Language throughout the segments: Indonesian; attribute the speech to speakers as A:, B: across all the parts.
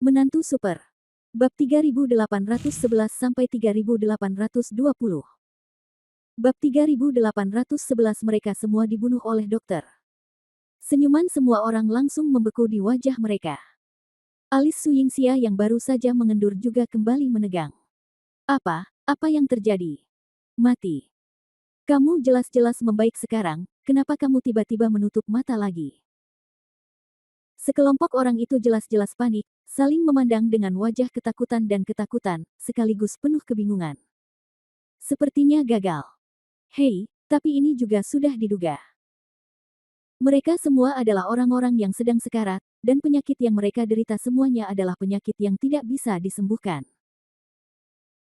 A: Menantu Super. Bab 3811-3820. Bab 3811 mereka semua dibunuh oleh dokter. Senyuman semua orang langsung membeku di wajah mereka. Alis Su Yingxia yang baru saja mengendur juga kembali menegang. Apa yang terjadi? Mati. Kamu jelas-jelas membaik sekarang, kenapa kamu tiba-tiba menutup mata lagi? Sekelompok orang itu jelas-jelas panik, saling memandang dengan wajah ketakutan, sekaligus penuh kebingungan. Sepertinya gagal. Hei, tapi ini juga sudah diduga. Mereka semua adalah orang-orang yang sedang sekarat, dan penyakit yang mereka derita semuanya adalah penyakit yang tidak bisa disembuhkan.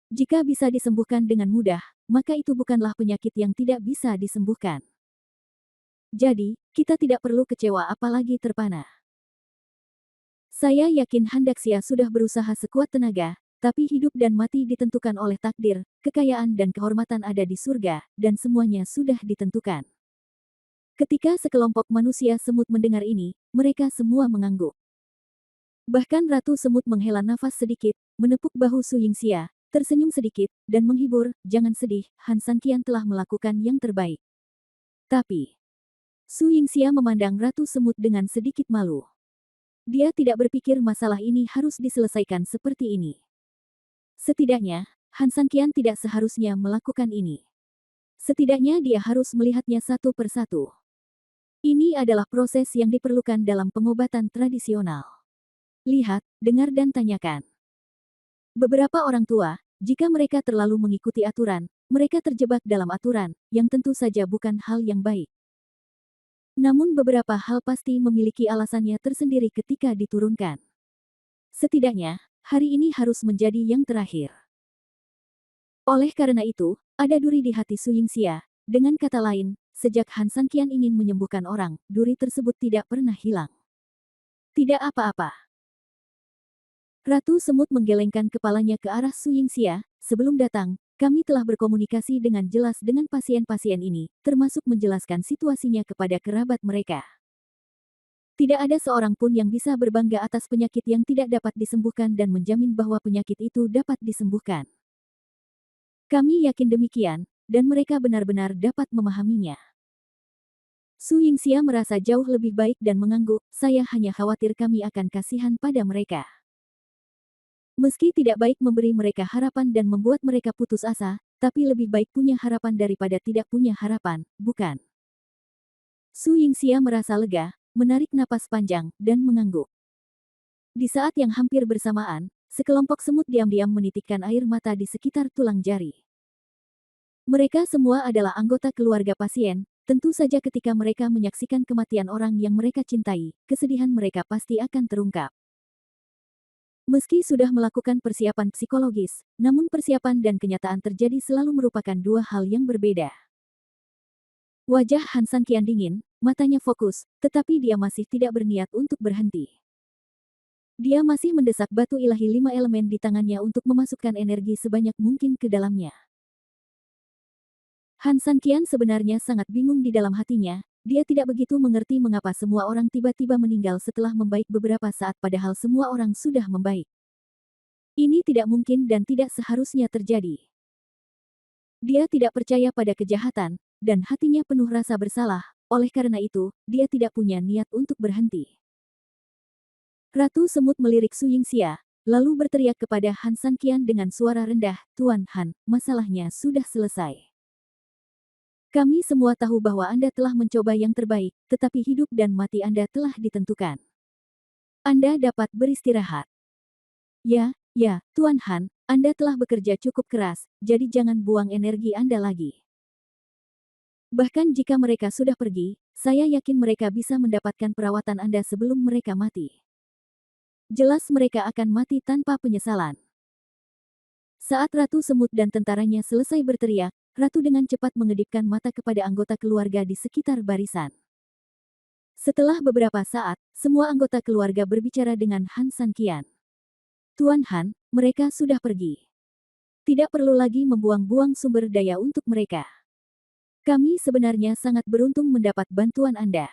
A: Jika bisa disembuhkan dengan mudah, maka itu bukanlah penyakit yang tidak bisa disembuhkan. Jadi, kita tidak perlu kecewa apalagi terpana. Saya yakin Handaksia sudah berusaha sekuat tenaga, tapi hidup dan mati ditentukan oleh takdir, kekayaan dan kehormatan ada di surga, dan semuanya sudah ditentukan. Ketika sekelompok manusia semut mendengar ini, mereka semua mengangguk. Bahkan Ratu Semut menghela nafas sedikit, menepuk bahu Su Yingxia, tersenyum sedikit, dan menghibur, "Jangan sedih, Han Sanqian telah melakukan yang terbaik." Tapi, Su Yingxia memandang Ratu Semut dengan sedikit malu. Dia tidak berpikir masalah ini harus diselesaikan seperti ini. Setidaknya, Han Sanqian tidak seharusnya melakukan ini. Setidaknya dia harus melihatnya satu persatu. Ini adalah proses yang diperlukan dalam pengobatan tradisional. Lihat, dengar dan tanyakan. Beberapa orang tua, jika mereka terlalu mengikuti aturan, mereka terjebak dalam aturan, yang tentu saja bukan hal yang baik. Namun beberapa hal pasti memiliki alasannya tersendiri ketika diturunkan. Setidaknya, hari ini harus menjadi yang terakhir. Oleh karena itu, ada duri di hati Su Yingxia. Dengan kata lain, sejak Han Sanqian ingin menyembuhkan orang, duri tersebut tidak pernah hilang. Tidak apa-apa. Ratu Semut menggelengkan kepalanya ke arah Su Yingxia. Sebelum datang, kami telah berkomunikasi dengan jelas dengan pasien-pasien ini, termasuk menjelaskan situasinya kepada kerabat mereka. Tidak ada seorang pun yang bisa berbangga atas penyakit yang tidak dapat disembuhkan dan menjamin bahwa penyakit itu dapat disembuhkan. Kami yakin demikian, dan mereka benar-benar dapat memahaminya. Su Yingxia merasa jauh lebih baik dan mengangguk, "Saya hanya khawatir kami akan kasihan pada mereka." Meski tidak baik memberi mereka harapan dan membuat mereka putus asa, tapi lebih baik punya harapan daripada tidak punya harapan, bukan? Su Yingxia merasa lega, menarik napas panjang, dan mengangguk. Di saat yang hampir bersamaan, sekelompok semut diam-diam menitikkan air mata di sekitar tulang jari. Mereka semua adalah anggota keluarga pasien, tentu saja ketika mereka menyaksikan kematian orang yang mereka cintai, kesedihan mereka pasti akan terungkap. Meski sudah melakukan persiapan psikologis, namun persiapan dan kenyataan terjadi selalu merupakan dua hal yang berbeda. Wajah Han Sanqian dingin, matanya fokus, tetapi dia masih tidak berniat untuk berhenti. Dia masih mendesak batu ilahi 5 elemen di tangannya untuk memasukkan energi sebanyak mungkin ke dalamnya. Han Sanqian sebenarnya sangat bingung di dalam hatinya. Dia tidak begitu mengerti mengapa semua orang tiba-tiba meninggal setelah membaik beberapa saat padahal semua orang sudah membaik. Ini tidak mungkin dan tidak seharusnya terjadi. Dia tidak percaya pada kejahatan, dan hatinya penuh rasa bersalah, oleh karena itu, dia tidak punya niat untuk berhenti. Ratu Semut melirik Su Yingxia, lalu berteriak kepada Han Sanqian dengan suara rendah, "Tuan Han, masalahnya sudah selesai. Kami semua tahu bahwa Anda telah mencoba yang terbaik, tetapi hidup dan mati Anda telah ditentukan. Anda dapat beristirahat." Ya, Tuan Han, Anda telah bekerja cukup keras, jadi jangan buang energi Anda lagi. Bahkan jika mereka sudah pergi, saya yakin mereka bisa mendapatkan perawatan Anda sebelum mereka mati. Jelas mereka akan mati tanpa penyesalan. Saat Ratu Semut dan tentaranya selesai berteriak, Ratu dengan cepat mengedipkan mata kepada anggota keluarga di sekitar barisan. Setelah beberapa saat, semua anggota keluarga berbicara dengan Han Sanqian. "Tuan Han, mereka sudah pergi. Tidak perlu lagi membuang-buang sumber daya untuk mereka. Kami sebenarnya sangat beruntung mendapat bantuan Anda."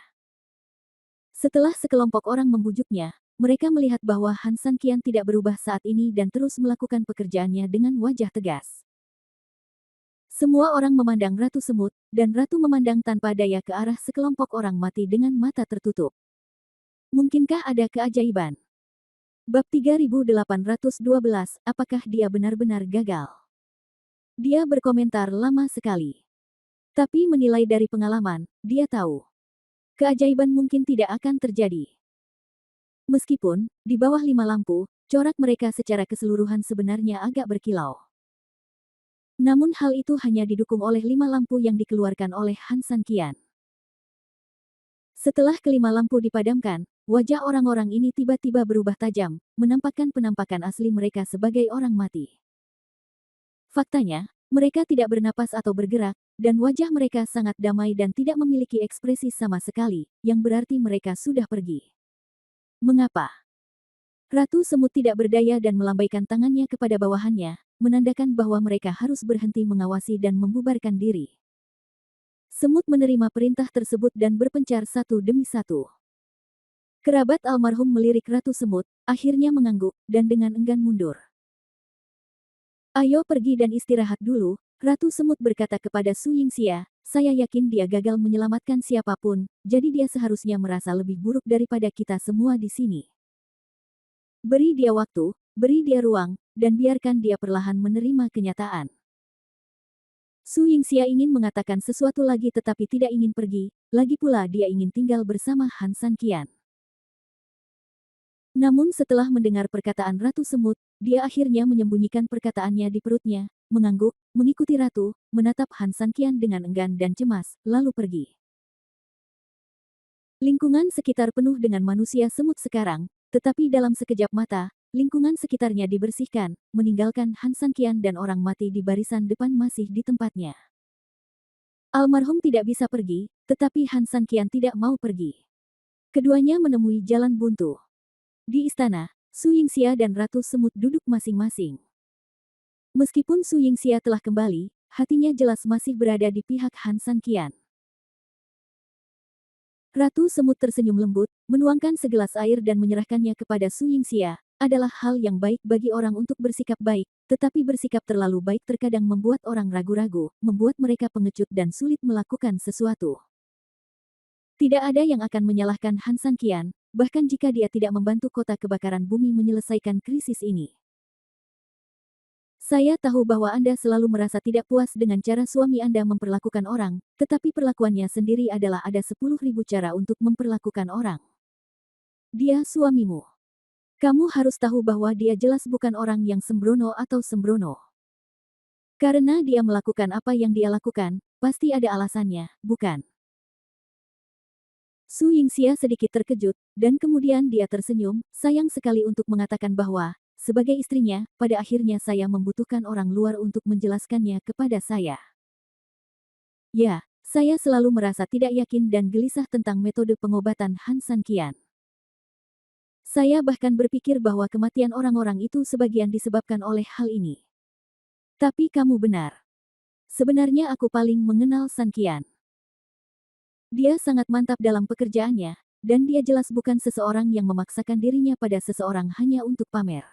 A: Setelah sekelompok orang membujuknya, mereka melihat bahwa Han San Qian tidak berubah saat ini dan terus melakukan pekerjaannya dengan wajah tegas. Semua orang memandang Ratu Semut, dan Ratu memandang tanpa daya ke arah sekelompok orang mati dengan mata tertutup. Mungkinkah ada keajaiban? Bab 3812, apakah dia benar-benar gagal? Dia berkomentar lama sekali. Tapi menilai dari pengalaman, dia tahu. Keajaiban mungkin tidak akan terjadi. Meskipun, di bawah 5 lampu, corak mereka secara keseluruhan sebenarnya agak berkilau. Namun hal itu hanya didukung oleh 5 lampu yang dikeluarkan oleh Han San Qian. Setelah kelima lampu dipadamkan, wajah orang-orang ini tiba-tiba berubah tajam, menampakkan penampakan asli mereka sebagai orang mati. Faktanya, mereka tidak bernapas atau bergerak, dan wajah mereka sangat damai dan tidak memiliki ekspresi sama sekali, yang berarti mereka sudah pergi. Mengapa? Ratu Semut tidak berdaya dan melambaikan tangannya kepada bawahannya, menandakan bahwa mereka harus berhenti mengawasi dan membubarkan diri. Semut menerima perintah tersebut dan berpencar satu demi satu. Kerabat almarhum melirik Ratu Semut, akhirnya mengangguk, dan dengan enggan mundur. Ayo pergi dan istirahat dulu, Ratu Semut berkata kepada Su Yingxia, saya yakin dia gagal menyelamatkan siapapun, jadi dia seharusnya merasa lebih buruk daripada kita semua di sini. Beri dia waktu, beri dia ruang, dan biarkan dia perlahan menerima kenyataan. Su Yingxia ingin mengatakan sesuatu lagi tetapi tidak ingin pergi, lagi pula dia ingin tinggal bersama Han San Qian. Namun setelah mendengar perkataan Ratu Semut, dia akhirnya menyembunyikan perkataannya di perutnya, mengangguk, mengikuti Ratu, menatap Han San Qian dengan enggan dan cemas, lalu pergi. Lingkungan sekitar penuh dengan manusia semut sekarang, tetapi dalam sekejap mata, lingkungan sekitarnya dibersihkan, meninggalkan Han San Qian dan orang mati di barisan depan masih di tempatnya. Almarhum tidak bisa pergi, tetapi Han San Qian tidak mau pergi. Keduanya menemui jalan buntu. Di istana, Su Yingxia dan Ratu Semut duduk masing-masing. Meskipun Su Yingxia telah kembali, hatinya jelas masih berada di pihak Han San Qian. Ratu Semut tersenyum lembut, menuangkan segelas air dan menyerahkannya kepada Su Yingxia. Adalah hal yang baik bagi orang untuk bersikap baik, tetapi bersikap terlalu baik terkadang membuat orang ragu-ragu, membuat mereka pengecut dan sulit melakukan sesuatu. Tidak ada yang akan menyalahkan Han San Qian, bahkan jika dia tidak membantu kota kebakaran bumi menyelesaikan krisis ini. Saya tahu bahwa Anda selalu merasa tidak puas dengan cara suami Anda memperlakukan orang, tetapi perlakuannya sendiri adalah ada 10.000 cara untuk memperlakukan orang. Dia suamimu. Kamu harus tahu bahwa dia jelas bukan orang yang sembrono atau sembrono. Karena dia melakukan apa yang dia lakukan, pasti ada alasannya, bukan? Su Yingxia sedikit terkejut, dan kemudian dia tersenyum, sayang sekali untuk mengatakan bahwa, sebagai istrinya, pada akhirnya saya membutuhkan orang luar untuk menjelaskannya kepada saya. Ya, saya selalu merasa tidak yakin dan gelisah tentang metode pengobatan Han San Qian. Saya bahkan berpikir bahwa kematian orang-orang itu sebagian disebabkan oleh hal ini. Tapi kamu benar. Sebenarnya aku paling mengenal San Qian. Dia sangat mantap dalam pekerjaannya, dan dia jelas bukan seseorang yang memaksakan dirinya pada seseorang hanya untuk pamer.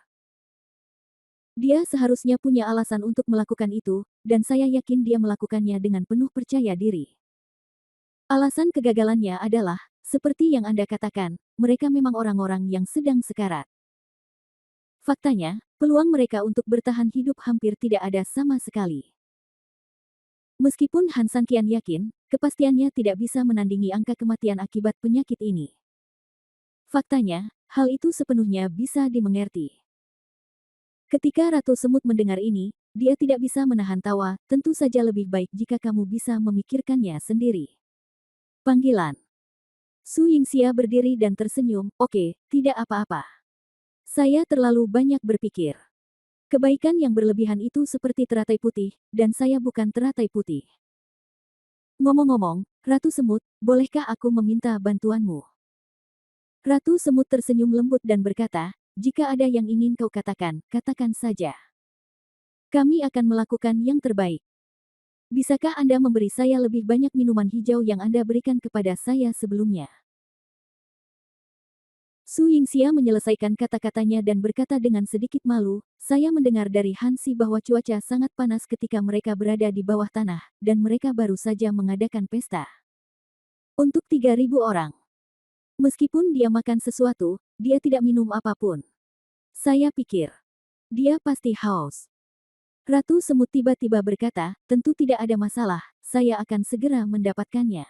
A: Dia seharusnya punya alasan untuk melakukan itu, dan saya yakin dia melakukannya dengan penuh percaya diri. Alasan kegagalannya adalah, seperti yang Anda katakan, mereka memang orang-orang yang sedang sekarat. Faktanya, peluang mereka untuk bertahan hidup hampir tidak ada sama sekali. Meskipun Han San Qian yakin, kepastiannya tidak bisa menandingi angka kematian akibat penyakit ini. Faktanya, hal itu sepenuhnya bisa dimengerti. Ketika Ratu Semut mendengar ini, dia tidak bisa menahan tawa, tentu saja lebih baik jika kamu bisa memikirkannya sendiri. Panggilan. Su Yingxia berdiri dan tersenyum, oke, tidak apa-apa. Saya terlalu banyak berpikir. Kebaikan yang berlebihan itu seperti teratai putih, dan saya bukan teratai putih. Ngomong-ngomong, Ratu Semut, bolehkah aku meminta bantuanmu? Ratu Semut tersenyum lembut dan berkata, jika ada yang ingin kau katakan, katakan saja. Kami akan melakukan yang terbaik. Bisakah Anda memberi saya lebih banyak minuman hijau yang Anda berikan kepada saya sebelumnya? Su Yingxia menyelesaikan kata-katanya dan berkata dengan sedikit malu, saya mendengar dari Hansi bahwa cuaca sangat panas ketika mereka berada di bawah tanah, dan mereka baru saja mengadakan pesta. Untuk 3.000 orang. Meskipun dia makan sesuatu, dia tidak minum apapun. Saya pikir, dia pasti haus. Ratu Semut tiba-tiba berkata, tentu tidak ada masalah, saya akan segera mendapatkannya.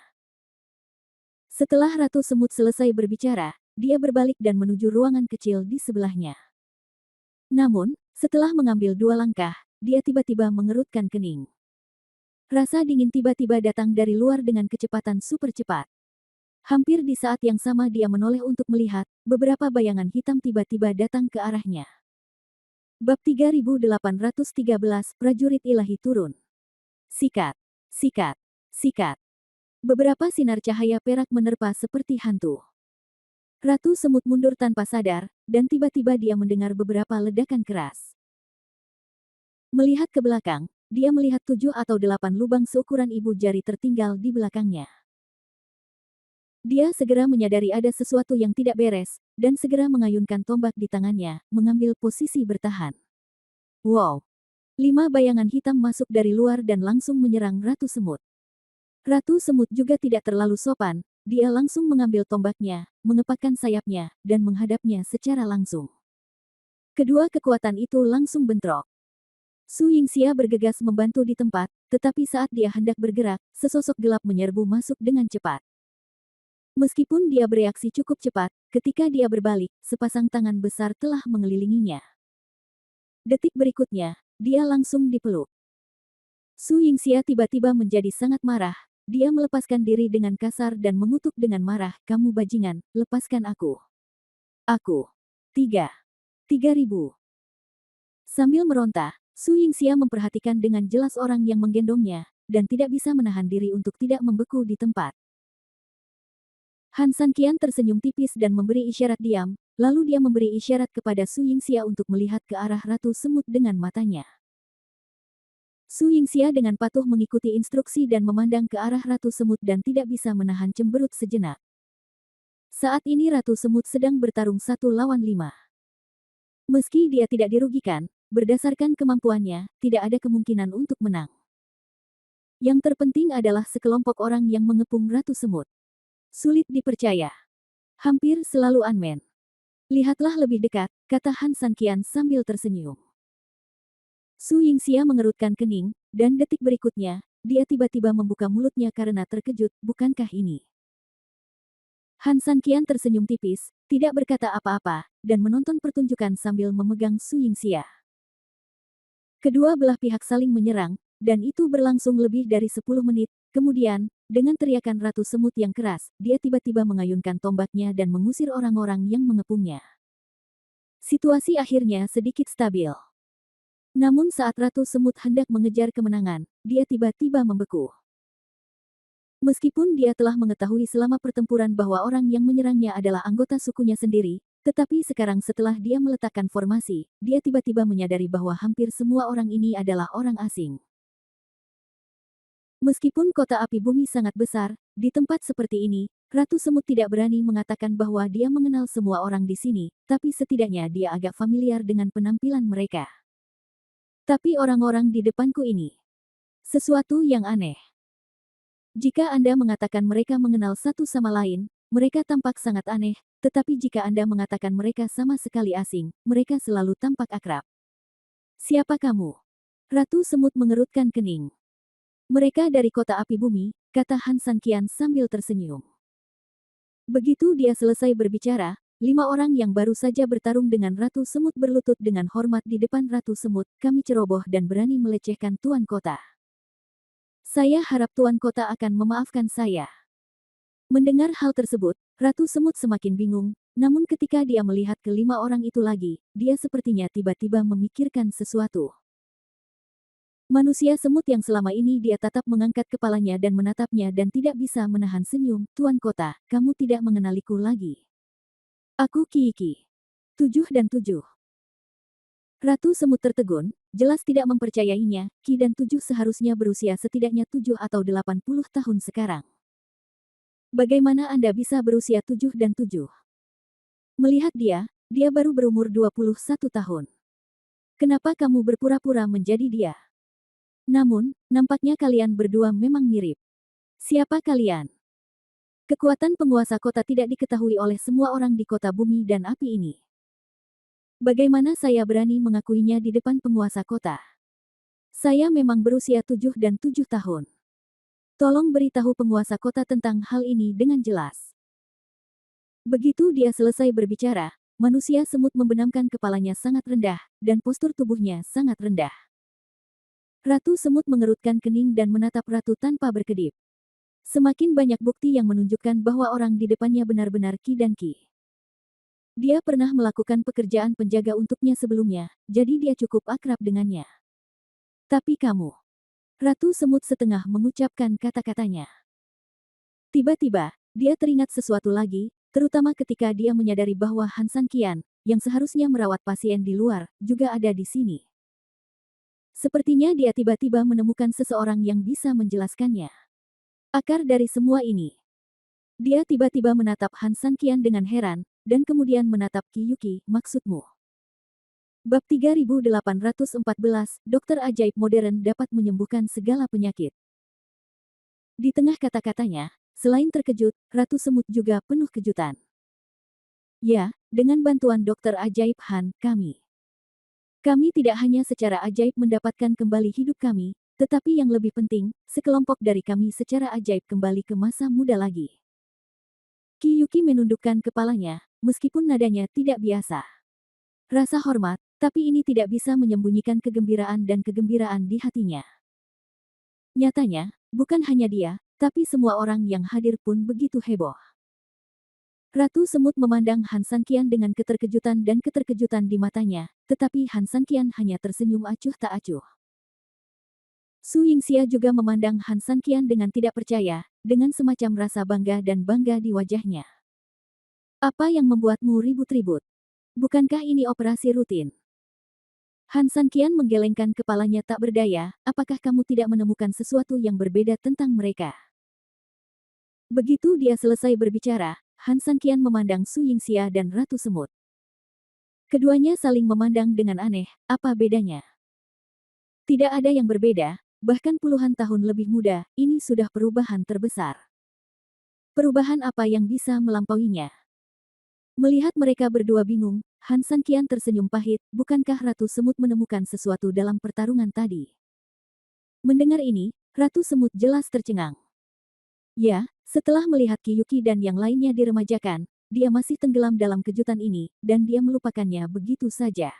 A: Setelah Ratu Semut selesai berbicara, dia berbalik dan menuju ruangan kecil di sebelahnya. Namun, setelah mengambil 2 langkah, dia tiba-tiba mengerutkan kening. Rasa dingin tiba-tiba datang dari luar dengan kecepatan super cepat. Hampir di saat yang sama dia menoleh untuk melihat, beberapa bayangan hitam tiba-tiba datang ke arahnya. Bab 3813, Prajurit Ilahi turun. Sikat, sikat, sikat. Beberapa sinar cahaya perak menerpa seperti hantu. Ratu Semut mundur tanpa sadar, dan tiba-tiba dia mendengar beberapa ledakan keras. Melihat ke belakang, dia melihat 7 atau 8 lubang seukuran ibu jari tertinggal di belakangnya. Dia segera menyadari ada sesuatu yang tidak beres, dan segera mengayunkan tombak di tangannya, mengambil posisi bertahan. Wow! 5 bayangan hitam masuk dari luar dan langsung menyerang Ratu Semut. Ratu Semut juga tidak terlalu sopan, dia langsung mengambil tombaknya, mengepakkan sayapnya, dan menghadapnya secara langsung. Kedua kekuatan itu langsung bentrok. Su Yingxia bergegas membantu di tempat, tetapi saat dia hendak bergerak, sesosok gelap menyerbu masuk dengan cepat. Meskipun dia bereaksi cukup cepat, ketika dia berbalik, sepasang tangan besar telah mengelilinginya. Detik berikutnya, dia langsung dipeluk. Su Yingxia tiba-tiba menjadi sangat marah. Dia melepaskan diri dengan kasar dan mengutuk dengan marah, kamu bajingan, lepaskan aku. Aku. 3.000. Sambil meronta, Su Yingxia memperhatikan dengan jelas orang yang menggendongnya, dan tidak bisa menahan diri untuk tidak membeku di tempat. Han Sanqian tersenyum tipis dan memberi isyarat diam, lalu dia memberi isyarat kepada Su Yingxia untuk melihat ke arah Ratu Semut dengan matanya. Su Yingxia dengan patuh mengikuti instruksi dan memandang ke arah Ratu Semut dan tidak bisa menahan cemberut sejenak. Saat ini Ratu Semut sedang bertarung 1 lawan 5. Meski dia tidak dirugikan, berdasarkan kemampuannya, tidak ada kemungkinan untuk menang. Yang terpenting adalah sekelompok orang yang mengepung Ratu Semut. Sulit dipercaya. Hampir selalu unmanned. Lihatlah lebih dekat, kata Han Sanqian sambil tersenyum. Su Yingxia mengerutkan kening, dan detik berikutnya, dia tiba-tiba membuka mulutnya karena terkejut, bukankah ini? Han Sanqian tersenyum tipis, tidak berkata apa-apa, dan menonton pertunjukan sambil memegang Su Yingxia. Kedua belah pihak saling menyerang, dan itu berlangsung lebih dari 10 menit, kemudian, dengan teriakan Ratu Semut yang keras, dia tiba-tiba mengayunkan tombaknya dan mengusir orang-orang yang mengepungnya. Situasi akhirnya sedikit stabil. Namun saat Ratu Semut hendak mengejar kemenangan, dia tiba-tiba membeku. Meskipun dia telah mengetahui selama pertempuran bahwa orang yang menyerangnya adalah anggota sukunya sendiri, tetapi sekarang setelah dia meletakkan formasi, dia tiba-tiba menyadari bahwa hampir semua orang ini adalah orang asing. Meskipun kota api bumi sangat besar, di tempat seperti ini, Ratu Semut tidak berani mengatakan bahwa dia mengenal semua orang di sini, tapi setidaknya dia agak familiar dengan penampilan mereka. Tapi orang-orang di depanku ini, sesuatu yang aneh. Jika Anda mengatakan mereka mengenal satu sama lain, mereka tampak sangat aneh, tetapi jika Anda mengatakan mereka sama sekali asing, mereka selalu tampak akrab. Siapa kamu? Ratu Semut mengerutkan kening. Mereka dari kota api bumi, kata Han Sanqian sambil tersenyum. Begitu dia selesai berbicara, 5 orang yang baru saja bertarung dengan Ratu Semut berlutut dengan hormat di depan Ratu Semut, kami ceroboh dan berani melecehkan Tuan Kota. Saya harap Tuan Kota akan memaafkan saya. Mendengar hal tersebut, Ratu Semut semakin bingung, namun ketika dia melihat ke-5 orang itu lagi, dia sepertinya tiba-tiba memikirkan sesuatu. Manusia semut yang selama ini dia tatap mengangkat kepalanya dan menatapnya dan tidak bisa menahan senyum, Tuan Kota, kamu tidak mengenaliku lagi. Aku Qi. 7 dan 7. Ratu Semut tertegun, jelas tidak mempercayainya, Qi dan 7 seharusnya berusia setidaknya 7 atau 80 tahun sekarang. Bagaimana Anda bisa berusia 7 dan 7? Melihat dia baru berumur 21 tahun. Kenapa kamu berpura-pura menjadi dia? Namun, nampaknya kalian berdua memang mirip. Siapa kalian? Kekuatan penguasa kota tidak diketahui oleh semua orang di kota bumi dan api ini. Bagaimana saya berani mengakuinya di depan penguasa kota? Saya memang berusia 7 tahun. Tolong beritahu penguasa kota tentang hal ini dengan jelas. Begitu dia selesai berbicara, manusia semut membenamkan kepalanya sangat rendah, dan postur tubuhnya sangat rendah. Ratu semut mengerutkan kening dan menatap ratu tanpa berkedip. Semakin banyak bukti yang menunjukkan bahwa orang di depannya benar-benar Ki dan Ki. Dia pernah melakukan pekerjaan penjaga untuknya sebelumnya, jadi dia cukup akrab dengannya. Tapi kamu, Ratu Semut setengah mengucapkan kata-katanya. Tiba-tiba, dia teringat sesuatu lagi, terutama ketika dia menyadari bahwa Han San Qian, yang seharusnya merawat pasien di luar, juga ada di sini. Sepertinya dia tiba-tiba menemukan seseorang yang bisa menjelaskannya. Akar dari semua ini. Dia tiba-tiba menatap Han San Qian dengan heran, dan kemudian menatap Qi Yuqi, maksudmu. Bab 3814, Dokter Ajaib Modern dapat menyembuhkan segala penyakit. Di tengah kata-katanya, selain terkejut, Ratu Semut juga penuh kejutan. Ya, dengan bantuan Dokter Ajaib Han, kami tidak hanya secara ajaib mendapatkan kembali hidup kami, tetapi yang lebih penting, sekelompok dari kami secara ajaib kembali ke masa muda lagi. Qi Yuqi menundukkan kepalanya, meskipun nadanya tidak biasa. Rasa hormat, tapi ini tidak bisa menyembunyikan kegembiraan dan kegembiraan di hatinya. Nyatanya, bukan hanya dia, tapi semua orang yang hadir pun begitu heboh. Ratu Semut memandang Han San Qian dengan keterkejutan dan keterkejutan di matanya, tetapi Han San Qian hanya tersenyum acuh tak acuh. Su Yingxia juga memandang Han San Qian dengan tidak percaya, dengan semacam rasa bangga dan bangga di wajahnya. Apa yang membuatmu ribut-ribut? Bukankah ini operasi rutin? Han San Qian menggelengkan kepalanya tak berdaya, apakah kamu tidak menemukan sesuatu yang berbeda tentang mereka? Begitu dia selesai berbicara, Han San Qian memandang Su Yingxia dan Ratu Semut. Keduanya saling memandang dengan aneh, apa bedanya? Tidak ada yang berbeda, bahkan puluhan tahun lebih muda, ini sudah perubahan terbesar. Perubahan apa yang bisa melampauinya? Melihat mereka berdua bingung, Han San Qian tersenyum pahit, bukankah Ratu Semut menemukan sesuatu dalam pertarungan tadi? Mendengar ini, Ratu Semut jelas tercengang. Ya, setelah melihat Qi Yuqi dan yang lainnya diremajakan, dia masih tenggelam dalam kejutan ini, dan dia melupakannya begitu saja.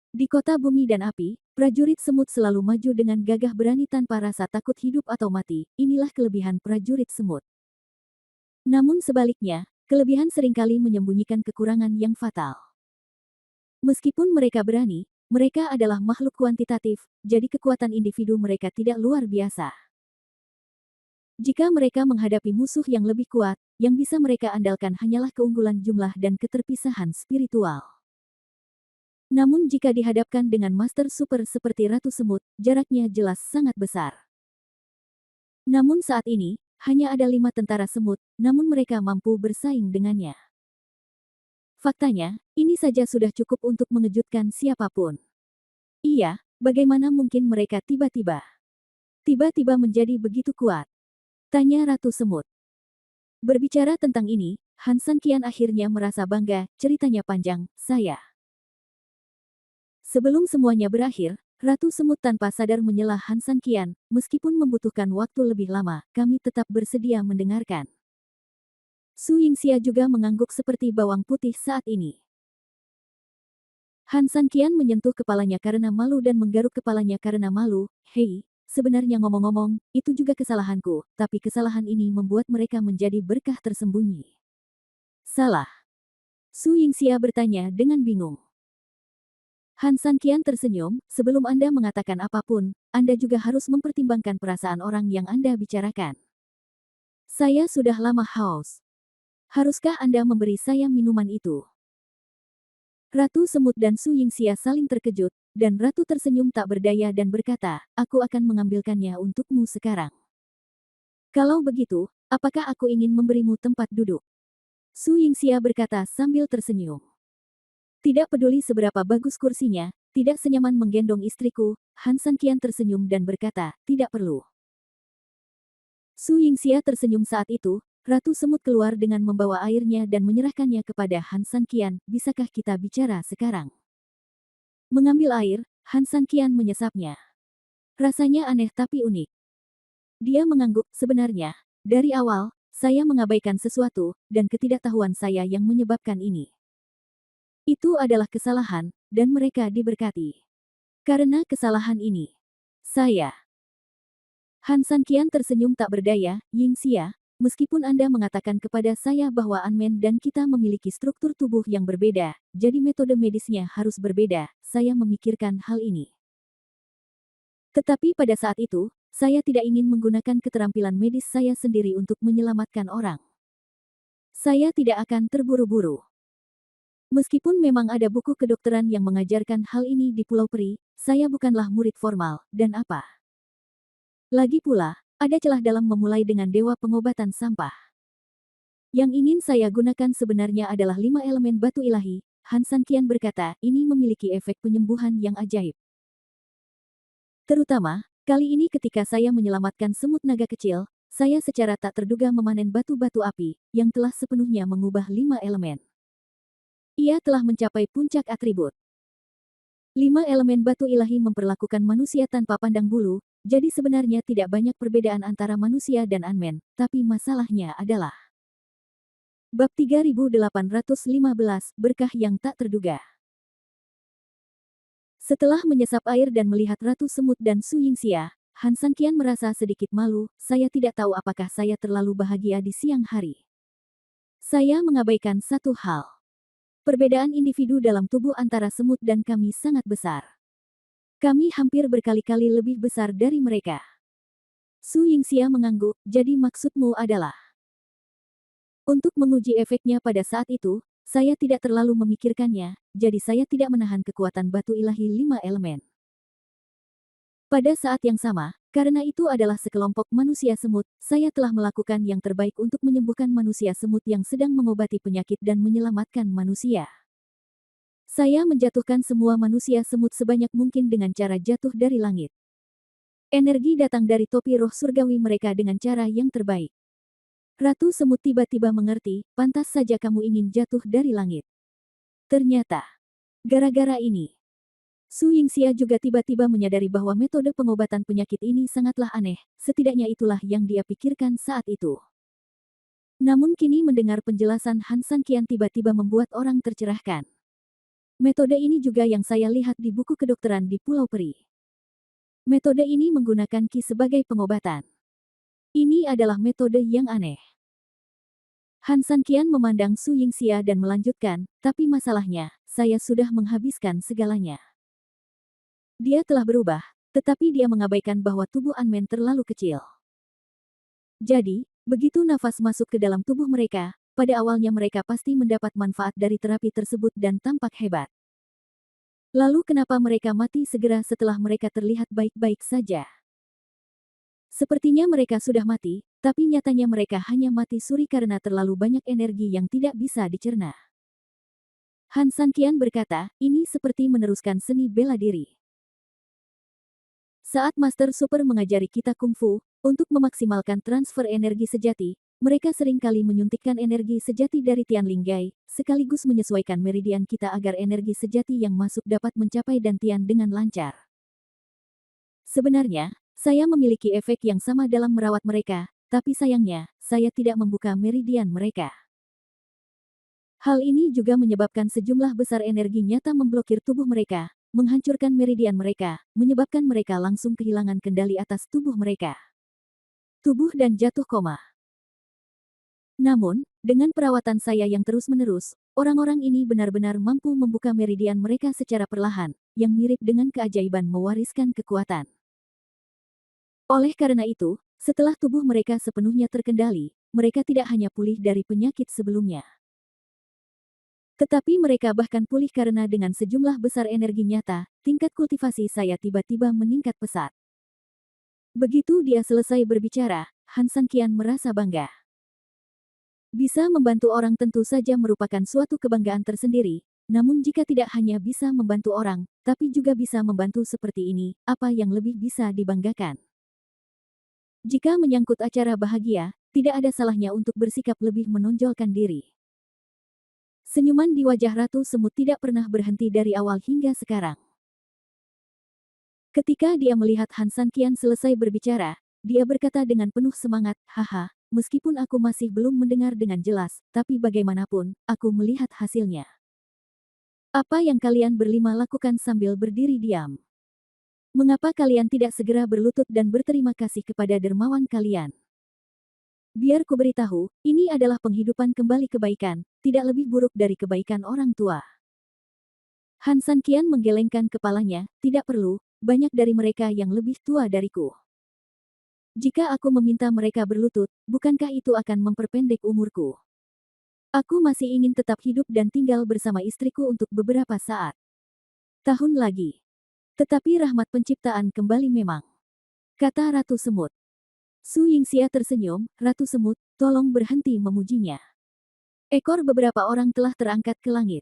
A: Di kota bumi dan api, prajurit semut selalu maju dengan gagah berani tanpa rasa takut hidup atau mati, inilah kelebihan prajurit semut. Namun sebaliknya, kelebihan seringkali menyembunyikan kekurangan yang fatal. Meskipun mereka berani, mereka adalah makhluk kuantitatif, jadi kekuatan individu mereka tidak luar biasa. Jika mereka menghadapi musuh yang lebih kuat, yang bisa mereka andalkan hanyalah keunggulan jumlah dan keterpisahan spiritual. Namun jika dihadapkan dengan master super seperti Ratu Semut, jaraknya jelas sangat besar. Namun saat ini, hanya ada 5 tentara semut, namun mereka mampu bersaing dengannya. Faktanya, ini saja sudah cukup untuk mengejutkan siapapun. Iya, bagaimana mungkin mereka tiba-tiba menjadi begitu kuat? Tanya Ratu Semut. Berbicara tentang ini, Han San Qian akhirnya merasa bangga, ceritanya panjang, saya. Sebelum semuanya berakhir, Ratu Semut tanpa sadar menyela Han San Qian, meskipun membutuhkan waktu lebih lama, kami tetap bersedia mendengarkan. Su Yingxia juga mengangguk seperti bawang putih saat ini. Han San Qian menyentuh kepalanya karena malu dan menggaruk kepalanya karena malu, hei, sebenarnya ngomong-ngomong, itu juga kesalahanku, tapi kesalahan ini membuat mereka menjadi berkah tersembunyi. Salah? Su Yingxia bertanya dengan bingung. Han San Qian tersenyum, sebelum Anda mengatakan apapun, Anda juga harus mempertimbangkan perasaan orang yang Anda bicarakan. Saya sudah lama haus. Haruskah Anda memberi saya minuman itu? Ratu Semut dan Su Yingxia saling terkejut, dan Ratu tersenyum tak berdaya dan berkata, aku akan mengambilkannya untukmu sekarang. Kalau begitu, apakah aku ingin memberimu tempat duduk? Su Yingxia berkata sambil tersenyum. Tidak peduli seberapa bagus kursinya, tidak senyaman menggendong istriku, Han Sanqian tersenyum dan berkata, tidak perlu. Su Yingxia tersenyum saat itu, Ratu Semut keluar dengan membawa airnya dan menyerahkannya kepada Han Sanqian, bisakah kita bicara sekarang? Mengambil air, Han Sanqian menyesapnya. Rasanya aneh tapi unik. Dia mengangguk, sebenarnya, dari awal, saya mengabaikan sesuatu, dan ketidaktahuan saya yang menyebabkan ini. Itu adalah kesalahan, dan mereka diberkati. Karena kesalahan ini, saya. Han Sanqian tersenyum tak berdaya, Yingxia, meskipun Anda mengatakan kepada saya bahwa Anmen dan kita memiliki struktur tubuh yang berbeda, jadi metode medisnya harus berbeda, saya memikirkan hal ini. Tetapi pada saat itu, saya tidak ingin menggunakan keterampilan medis saya sendiri untuk menyelamatkan orang. Saya tidak akan terburu-buru. Meskipun memang ada buku kedokteran yang mengajarkan hal ini di Pulau Peri, saya bukanlah murid formal, dan apa? Lagi pula, ada celah dalam memulai dengan dewa pengobatan sampah. Yang ingin saya gunakan sebenarnya adalah 5 elemen batu ilahi, Han Sanqian berkata, ini memiliki efek penyembuhan yang ajaib. Terutama, kali ini ketika saya menyelamatkan semut naga kecil, saya secara tak terduga memanen batu-batu api, yang telah sepenuhnya mengubah 5 elemen. Ia telah mencapai puncak atribut. 5 elemen batu ilahi memperlakukan manusia tanpa pandang bulu, jadi sebenarnya tidak banyak perbedaan antara manusia dan Anmen, tapi masalahnya adalah Bab 3815, Berkah yang tak terduga. Setelah menyesap air dan melihat Ratu Semut dan Su Yingxia, Han Sanqian merasa sedikit malu, saya tidak tahu apakah saya terlalu bahagia di siang hari. Saya mengabaikan satu hal. Perbedaan individu dalam tubuh antara semut dan kami sangat besar. Kami hampir berkali-kali lebih besar dari mereka. Su Yingxia mengangguk, jadi maksudmu adalah untuk menguji efeknya pada saat itu, saya tidak terlalu memikirkannya, jadi saya tidak menahan kekuatan batu ilahi 5 elemen. Pada saat yang sama, karena itu adalah sekelompok manusia semut, saya telah melakukan yang terbaik untuk menyembuhkan manusia semut yang sedang mengobati penyakit dan menyelamatkan manusia. Saya menjatuhkan semua manusia semut sebanyak mungkin dengan cara jatuh dari langit. Energi datang dari topi roh surgawi mereka dengan cara yang terbaik. Ratu Semut tiba-tiba mengerti, pantas saja kamu ingin jatuh dari langit. Ternyata, gara-gara ini, Su Yingxia juga tiba-tiba menyadari bahwa metode pengobatan penyakit ini sangatlah aneh, setidaknya itulah yang dia pikirkan saat itu. Namun kini mendengar penjelasan Han Sanqian tiba-tiba membuat orang tercerahkan. Metode ini juga yang saya lihat di buku kedokteran di Pulau Peri. Metode ini menggunakan Qi sebagai pengobatan. Ini adalah metode yang aneh. Han Sanqian memandang Su Yingxia dan melanjutkan, tapi masalahnya, saya sudah menghabiskan segalanya. Dia telah berubah, tetapi dia mengabaikan bahwa tubuh Anmen terlalu kecil. Jadi, begitu nafas masuk ke dalam tubuh mereka, pada awalnya mereka pasti mendapat manfaat dari terapi tersebut dan tampak hebat. Lalu kenapa mereka mati segera setelah mereka terlihat baik-baik saja? Sepertinya mereka sudah mati, tapi nyatanya mereka hanya mati suri karena terlalu banyak energi yang tidak bisa dicerna. Han Sanqian berkata, ini seperti meneruskan seni bela diri. Saat Master Super mengajari kita kungfu, untuk memaksimalkan transfer energi sejati, mereka seringkali menyuntikkan energi sejati dari Tianling Gai, sekaligus menyesuaikan meridian kita agar energi sejati yang masuk dapat mencapai dantian dengan lancar. Sebenarnya, saya memiliki efek yang sama dalam merawat mereka, tapi sayangnya, saya tidak membuka meridian mereka. Hal ini juga menyebabkan sejumlah besar energi nyata memblokir tubuh mereka, menghancurkan meridian mereka, menyebabkan mereka langsung kehilangan kendali atas tubuh mereka. Tubuh dan jatuh koma. Namun, dengan perawatan saya yang terus-menerus, orang-orang ini benar-benar mampu membuka meridian mereka secara perlahan, yang mirip dengan keajaiban mewariskan kekuatan. Oleh karena itu, setelah tubuh mereka sepenuhnya terkendali, mereka tidak hanya pulih dari penyakit sebelumnya. Tetapi mereka bahkan pulih karena dengan sejumlah besar energi nyata, tingkat kultivasi saya tiba-tiba meningkat pesat. Begitu dia selesai berbicara, Han Sanqian merasa bangga. Bisa membantu orang tentu saja merupakan suatu kebanggaan tersendiri, namun jika tidak hanya bisa membantu orang, tapi juga bisa membantu seperti ini, apa yang lebih bisa dibanggakan? Jika menyangkut acara bahagia, tidak ada salahnya untuk bersikap lebih menonjolkan diri. Senyuman di wajah Ratu Semut tidak pernah berhenti dari awal hingga sekarang. Ketika dia melihat Han Sanqian selesai berbicara, dia berkata dengan penuh semangat, "Haha, meskipun aku masih belum mendengar dengan jelas, tapi bagaimanapun, aku melihat hasilnya. Apa yang kalian berlima lakukan sambil berdiri diam? Mengapa kalian tidak segera berlutut dan berterima kasih kepada dermawan kalian? Biar ku beritahu, ini adalah penghidupan kembali kebaikan, tidak lebih buruk dari kebaikan orang tua." Han Sanqian menggelengkan kepalanya, "Tidak perlu, banyak dari mereka yang lebih tua dariku. Jika aku meminta mereka berlutut, bukankah itu akan memperpendek umurku? Aku masih ingin tetap hidup dan tinggal bersama istriku untuk beberapa saat. Tahun lagi. Tetapi rahmat penciptaan kembali memang," kata Ratu Semut. Su Yingxia tersenyum, "Ratu Semut, tolong berhenti memujinya. Ekor beberapa orang telah terangkat ke langit.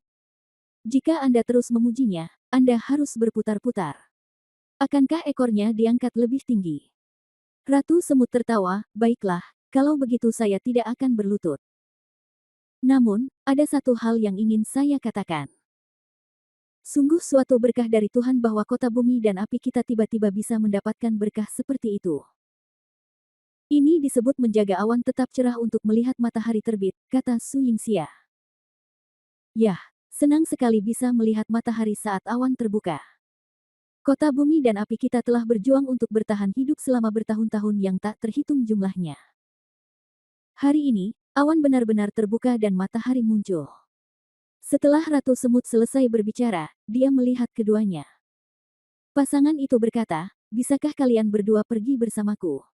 A: Jika Anda terus memujinya, Anda harus berputar-putar. Akankah ekornya diangkat lebih tinggi?" Ratu Semut tertawa, "Baiklah, kalau begitu saya tidak akan berlutut. Namun, ada satu hal yang ingin saya katakan. Sungguh suatu berkah dari Tuhan bahwa kota bumi dan api kita tiba-tiba bisa mendapatkan berkah seperti itu. Ini disebut menjaga awan tetap cerah untuk melihat matahari terbit," kata Su Yingxia. "Yah, senang sekali bisa melihat matahari saat awan terbuka. Kota bumi dan api kita telah berjuang untuk bertahan hidup selama bertahun-tahun yang tak terhitung jumlahnya. Hari ini, awan benar-benar terbuka dan matahari muncul." Setelah Ratu Semut selesai berbicara, dia melihat keduanya. Pasangan itu berkata, "Bisakah kalian berdua pergi bersamaku?"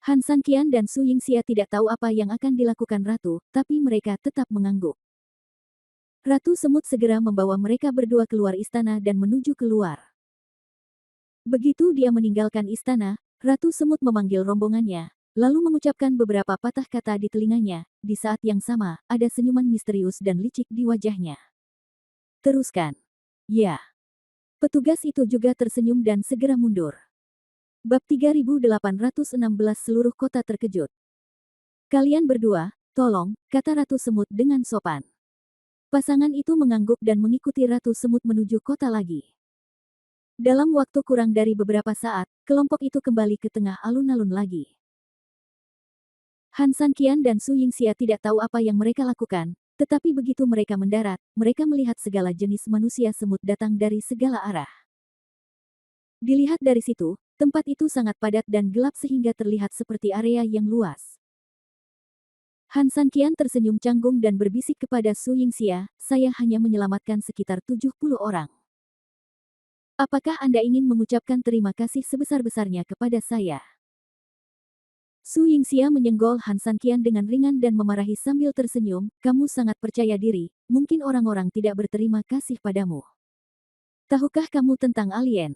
A: Han Sanqian dan Su Yingxia tidak tahu apa yang akan dilakukan Ratu, tapi mereka tetap mengangguk. Ratu Semut segera membawa mereka berdua keluar istana dan menuju keluar. Begitu dia meninggalkan istana, Ratu Semut memanggil rombongannya, lalu mengucapkan beberapa patah kata di telinganya. Di saat yang sama, ada senyuman misterius dan licik di wajahnya. "Teruskan." "Ya." Petugas itu juga tersenyum dan segera mundur. Bab 3816 Seluruh kota terkejut. "Kalian berdua, tolong," kata Ratu Semut dengan sopan. Pasangan itu mengangguk dan mengikuti Ratu Semut menuju kota lagi. Dalam waktu kurang dari beberapa saat, kelompok itu kembali ke tengah alun-alun lagi. Han Sanqian dan Su Yingxia tidak tahu apa yang mereka lakukan, tetapi begitu mereka mendarat, mereka melihat segala jenis manusia semut datang dari segala arah. Dilihat dari situ, tempat itu sangat padat dan gelap sehingga terlihat seperti area yang luas. Han Sanqian tersenyum canggung dan berbisik kepada Su Yingxia, "Saya hanya menyelamatkan sekitar 70 orang. Apakah Anda ingin mengucapkan terima kasih sebesar-besarnya kepada saya?" Su Yingxia menyenggol Han Sanqian dengan ringan dan memarahi sambil tersenyum, "Kamu sangat percaya diri, mungkin orang-orang tidak berterima kasih padamu. Tahukah kamu tentang alien?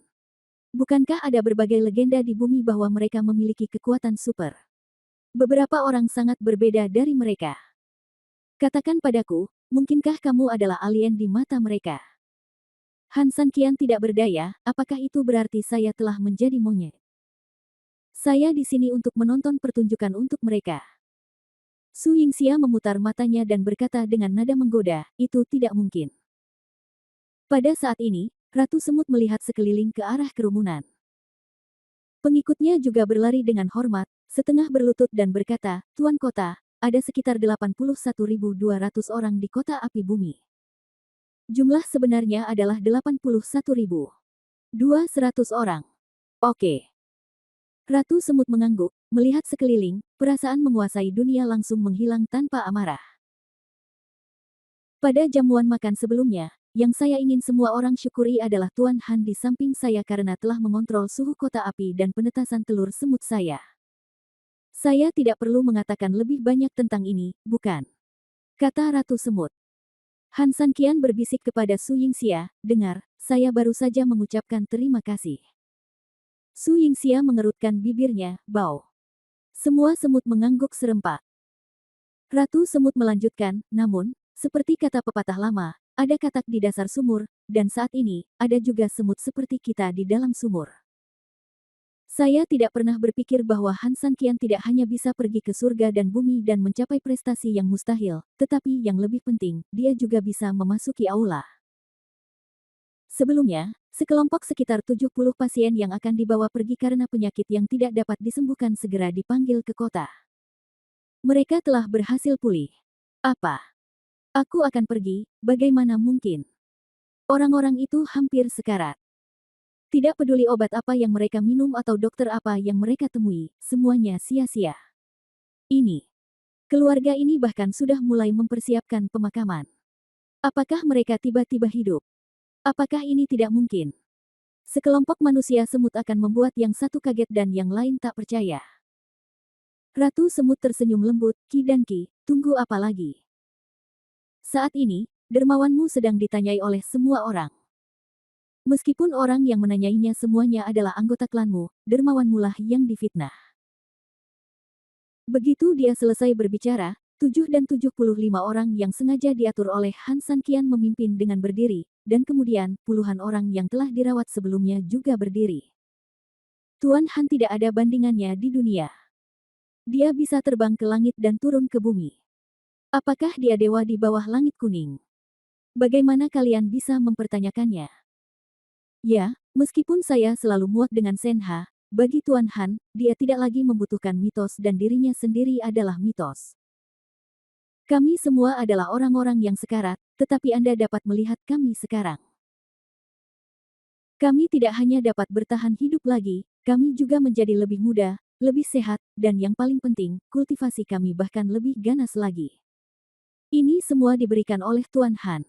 A: Bukankah ada berbagai legenda di bumi bahwa mereka memiliki kekuatan super? Beberapa orang sangat berbeda dari mereka. Katakan padaku, mungkinkah kamu adalah alien di mata mereka?" Han Sanqian tidak berdaya, "Apakah itu berarti saya telah menjadi monyet? Saya di sini untuk menonton pertunjukan untuk mereka." Su Yingxia memutar matanya dan berkata dengan nada menggoda, "Itu tidak mungkin." Pada saat ini, Ratu Semut melihat sekeliling ke arah kerumunan. Pengikutnya juga berlari dengan hormat, setengah berlutut dan berkata, "Tuan kota, ada sekitar 81.200 orang di kota api bumi. Jumlah sebenarnya adalah 81.200 orang. Oke." Ratu Semut mengangguk, melihat sekeliling, perasaan menguasai dunia langsung menghilang tanpa amarah. "Pada jamuan makan sebelumnya, yang saya ingin semua orang syukuri adalah Tuan Han di samping saya karena telah mengontrol suhu kota api dan penetasan telur semut saya. Saya tidak perlu mengatakan lebih banyak tentang ini, bukan?" kata Ratu Semut. Han Sanqian berbisik kepada Su Yingxia, "Dengar, saya baru saja mengucapkan terima kasih." Su Yingxia mengerutkan bibirnya, "Bau." Semua semut mengangguk serempak. Ratu Semut melanjutkan, namun, seperti kata pepatah lama, ada katak di dasar sumur, dan saat ini, ada juga semut seperti kita di dalam sumur. Saya tidak pernah berpikir bahwa Han San Qian tidak hanya bisa pergi ke surga dan bumi dan mencapai prestasi yang mustahil, tetapi yang lebih penting, dia juga bisa memasuki aula. Sebelumnya, sekelompok sekitar 70 pasien yang akan dibawa pergi karena penyakit yang tidak dapat disembuhkan segera dipanggil ke kota. Mereka telah berhasil pulih. Apa? Aku akan pergi, bagaimana mungkin? Orang-orang itu hampir sekarat. Tidak peduli obat apa yang mereka minum atau dokter apa yang mereka temui, semuanya sia-sia. Ini. Keluarga ini bahkan sudah mulai mempersiapkan pemakaman. Apakah mereka tiba-tiba hidup? Apakah ini tidak mungkin? Sekelompok manusia semut akan membuat yang satu kaget dan yang lain tak percaya. Ratu Semut tersenyum lembut, Ki dan Ki, tunggu apa lagi? Saat ini, dermawanmu sedang ditanyai oleh semua orang. Meskipun orang yang menanyainya semuanya adalah anggota klanmu, dermawanmu lah yang difitnah. Begitu dia selesai berbicara, 75 orang yang sengaja diatur oleh Han San Qian memimpin dengan berdiri, dan kemudian puluhan orang yang telah dirawat sebelumnya juga berdiri. Tuan Han tidak ada bandingannya di dunia. Dia bisa terbang ke langit dan turun ke bumi. Apakah dia dewa di bawah langit kuning? Bagaimana kalian bisa mempertanyakannya? Ya, meskipun saya selalu muak dengan Senha, bagi Tuan Han, dia tidak lagi membutuhkan mitos dan dirinya sendiri adalah mitos. Kami semua adalah orang-orang yang sekarat, tetapi Anda dapat melihat kami sekarang. Kami tidak hanya dapat bertahan hidup lagi, kami juga menjadi lebih muda, lebih sehat, dan yang paling penting, kultivasi kami bahkan lebih ganas lagi. Ini semua diberikan oleh Tuan Han.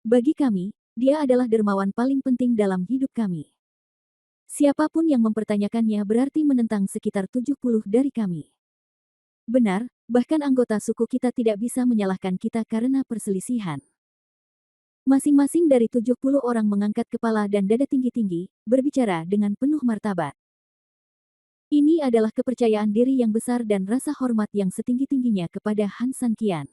A: Bagi kami, dia adalah dermawan paling penting dalam hidup kami. Siapapun yang mempertanyakannya berarti menentang sekitar 70 dari kami. Benar, bahkan anggota suku kita tidak bisa menyalahkan kita karena perselisihan. Masing-masing dari 70 orang mengangkat kepala dan dada tinggi-tinggi, berbicara dengan penuh martabat. Ini adalah kepercayaan diri yang besar dan rasa hormat yang setinggi-tingginya kepada Han San Qian.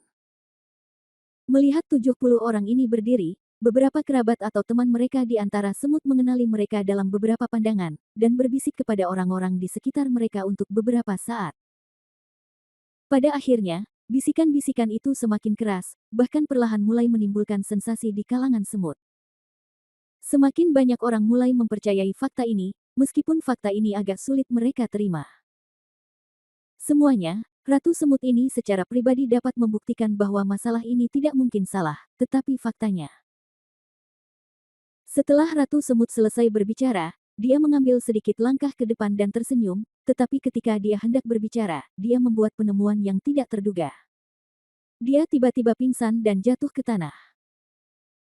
A: Melihat 70 orang ini berdiri, beberapa kerabat atau teman mereka di antara semut mengenali mereka dalam beberapa pandangan, dan berbisik kepada orang-orang di sekitar mereka untuk beberapa saat. Pada akhirnya, bisikan-bisikan itu semakin keras, bahkan perlahan mulai menimbulkan sensasi di kalangan semut. Semakin banyak orang mulai mempercayai fakta ini, meskipun fakta ini agak sulit mereka terima. Semuanya, Ratu Semut ini secara pribadi dapat membuktikan bahwa masalah ini tidak mungkin salah, tetapi faktanya. Setelah Ratu Semut selesai berbicara, dia mengambil sedikit langkah ke depan dan tersenyum, tetapi ketika dia hendak berbicara, dia membuat penemuan yang tidak terduga. Dia tiba-tiba pingsan dan jatuh ke tanah.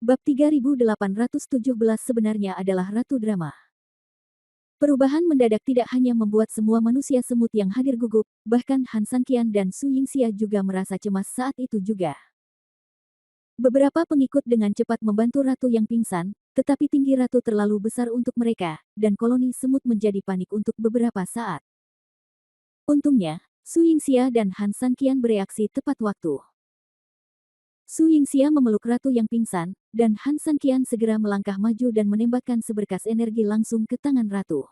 A: Bab 3817 sebenarnya adalah Ratu Drama. Perubahan mendadak tidak hanya membuat semua manusia semut yang hadir gugup, bahkan Han San Qian dan Su Yingxia juga merasa cemas saat itu juga. Beberapa pengikut dengan cepat membantu ratu yang pingsan, tetapi tinggi ratu terlalu besar untuk mereka, dan koloni semut menjadi panik untuk beberapa saat. Untungnya, Su Yingxia dan Han San Qian bereaksi tepat waktu. Su Yingxia memeluk ratu yang pingsan, dan Han San Qian segera melangkah maju dan menembakkan seberkas energi langsung ke tangan ratu.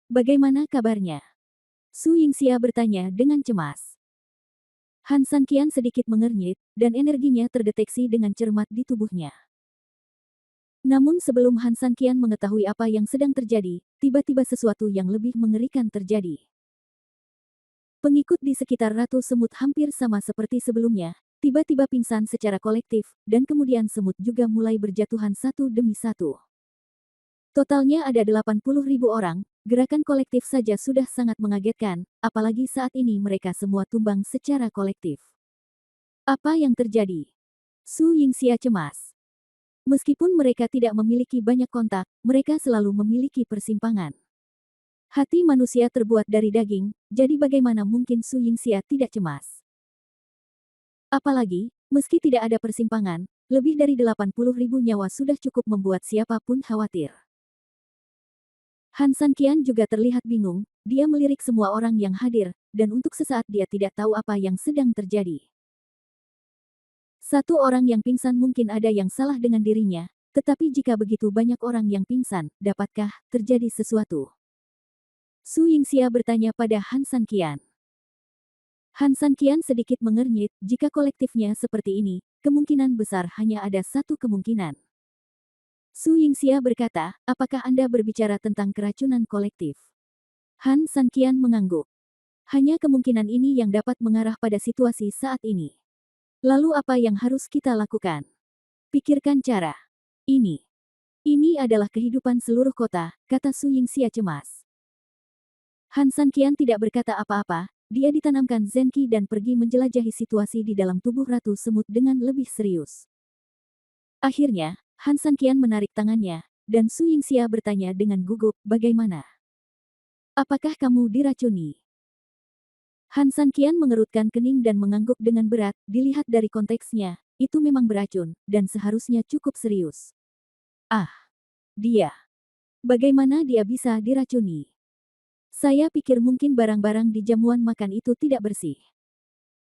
A: Bagaimana kabarnya? Su Yingxia bertanya dengan cemas. Han San Qian sedikit mengernyit, dan energinya terdeteksi dengan cermat di tubuhnya. Namun sebelum Han San Qian mengetahui apa yang sedang terjadi, tiba-tiba sesuatu yang lebih mengerikan terjadi. Pengikut di sekitar Ratu Semut hampir sama seperti sebelumnya, tiba-tiba pingsan secara kolektif, dan kemudian semut juga mulai berjatuhan satu demi satu. Totalnya ada 80.000 orang, gerakan kolektif saja sudah sangat mengagetkan, apalagi saat ini mereka semua tumbang secara kolektif. Apa yang terjadi? Su Yingxia cemas. Meskipun mereka tidak memiliki banyak kontak, mereka selalu memiliki persimpangan. Hati manusia terbuat dari daging, jadi bagaimana mungkin Su Yingxia tidak cemas? Apalagi, meski tidak ada persimpangan, lebih dari 80.000 nyawa sudah cukup membuat siapapun khawatir. Han Sanqian juga terlihat bingung, dia melirik semua orang yang hadir, dan untuk sesaat dia tidak tahu apa yang sedang terjadi. Satu orang yang pingsan mungkin ada yang salah dengan dirinya, tetapi jika begitu banyak orang yang pingsan, dapatkah terjadi sesuatu? Su Yingxia bertanya pada Han Sanqian. Han Sanqian sedikit mengernyit, jika kolektifnya seperti ini, kemungkinan besar hanya ada satu kemungkinan. Su Yingxia berkata, apakah Anda berbicara tentang keracunan kolektif? Han Sanqian mengangguk. Hanya kemungkinan ini yang dapat mengarah pada situasi saat ini. Lalu apa yang harus kita lakukan? Pikirkan cara. Ini. Ini adalah kehidupan seluruh kota, kata Su Yingxia cemas. Han Sanqian tidak berkata apa-apa, dia ditanamkan Zenki dan pergi menjelajahi situasi di dalam tubuh Ratu Semut dengan lebih serius. Akhirnya, Han Sanqian menarik tangannya, dan Su Yingxia bertanya dengan gugup, bagaimana? Apakah kamu diracuni? Han Sanqian mengerutkan kening dan mengangguk dengan berat, dilihat dari konteksnya, itu memang beracun, dan seharusnya cukup serius. Ah, dia. Bagaimana dia bisa diracuni? Saya pikir mungkin barang-barang di jamuan makan itu tidak bersih.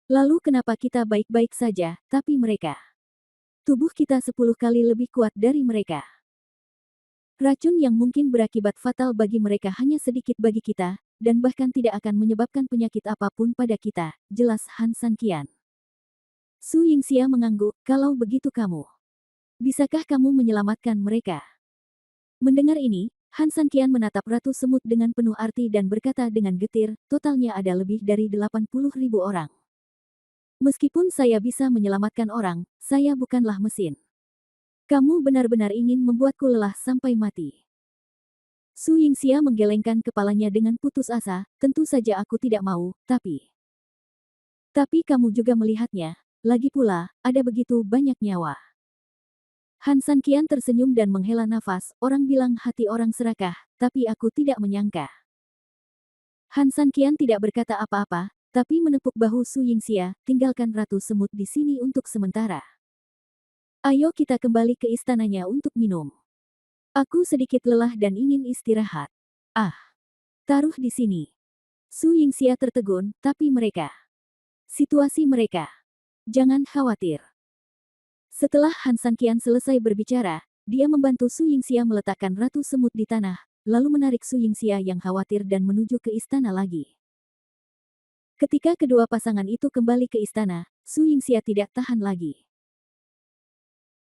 A: Lalu kenapa kita baik-baik saja, tapi mereka? Tubuh kita 10 kali lebih kuat dari mereka. Racun yang mungkin berakibat fatal bagi mereka hanya sedikit bagi kita, dan bahkan tidak akan menyebabkan penyakit apapun pada kita, jelas Han Sanqian. Su Yingxia mengangguk, kalau begitu kamu. Bisakah kamu menyelamatkan mereka? Mendengar ini, Han Sanqian menatap Ratu Semut dengan penuh arti dan berkata dengan getir, totalnya ada lebih dari 80.000 orang. Meskipun saya bisa menyelamatkan orang, saya bukanlah mesin. Kamu benar-benar ingin membuatku lelah sampai mati. Su Yingxia menggelengkan kepalanya dengan putus asa, tentu saja aku tidak mau, tapi... Tapi kamu juga melihatnya, lagi pula, ada begitu banyak nyawa. Han Sanqian tersenyum dan menghela nafas, orang bilang hati orang serakah, tapi aku tidak menyangka. Han Sanqian tidak berkata apa-apa, tapi menepuk bahu Su Yingxia, tinggalkan Ratu Semut di sini untuk sementara. Ayo kita kembali ke istananya untuk minum. Aku sedikit lelah dan ingin istirahat. Ah, taruh di sini. Su Yingxia tertegun, tapi mereka. Situasi mereka. Jangan khawatir. Setelah Han Sanqian selesai berbicara, dia membantu Su Yingxia meletakkan Ratu Semut di tanah, lalu menarik Su Yingxia yang khawatir dan menuju ke istana lagi. Ketika kedua pasangan itu kembali ke istana, Su Yingxia tidak tahan lagi.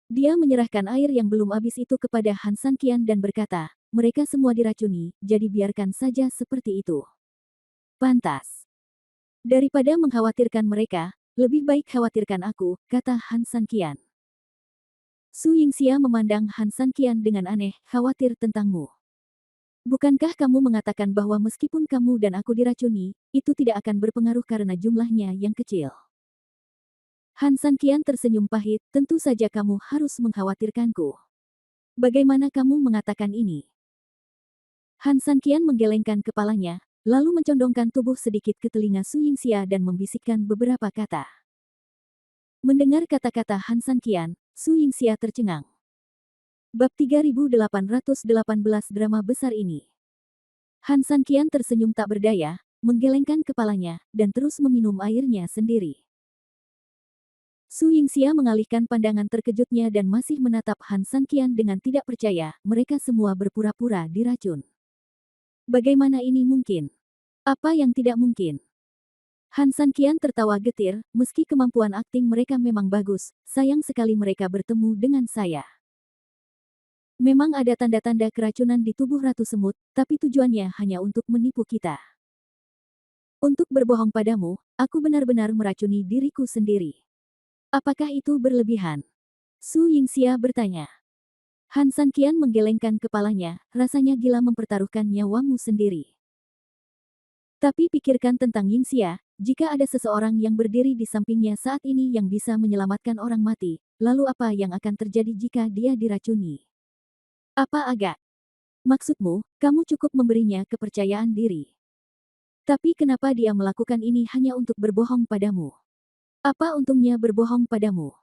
A: Dia menyerahkan air yang belum habis itu kepada Han Sanqian dan berkata, mereka semua diracuni, jadi biarkan saja seperti itu. Pantas. Daripada mengkhawatirkan mereka, lebih baik khawatirkan aku, kata Han Sanqian. Su Yingxia memandang Han Sanqian dengan aneh, khawatir tentangmu. Bukankah kamu mengatakan bahwa meskipun kamu dan aku diracuni, itu tidak akan berpengaruh karena jumlahnya yang kecil? Han Sanqian tersenyum pahit, tentu saja kamu harus mengkhawatirkanku. Bagaimana kamu mengatakan ini? Han Sanqian menggelengkan kepalanya, lalu mencondongkan tubuh sedikit ke telinga Su Yingxia dan membisikkan beberapa kata. Mendengar kata-kata Han Sanqian, Su Yingxia tercengang. Bab 3818 drama besar ini. Han Sanqian tersenyum tak berdaya, menggelengkan kepalanya, dan terus meminum airnya sendiri. Su Yingxia mengalihkan pandangan terkejutnya dan masih menatap Han Sanqian dengan tidak percaya, mereka semua berpura-pura diracun. Bagaimana ini mungkin? Apa yang tidak mungkin? Han Sanqian tertawa getir, meski kemampuan akting mereka memang bagus, sayang sekali mereka bertemu dengan saya. Memang ada tanda-tanda keracunan di tubuh Ratu Semut, tapi tujuannya hanya untuk menipu kita. Untuk berbohong padamu, aku benar-benar meracuni diriku sendiri. Apakah itu berlebihan? Su Yingxia bertanya. Han Sanqian menggelengkan kepalanya, rasanya gila mempertaruhkan nyawamu sendiri. Tapi pikirkan tentang Yingxia, jika ada seseorang yang berdiri di sampingnya saat ini yang bisa menyelamatkan orang mati, lalu apa yang akan terjadi jika dia diracuni? Apa agak? Maksudmu, kamu cukup memberinya kepercayaan diri. Tapi kenapa dia melakukan ini hanya untuk berbohong padamu? Apa untungnya berbohong padamu?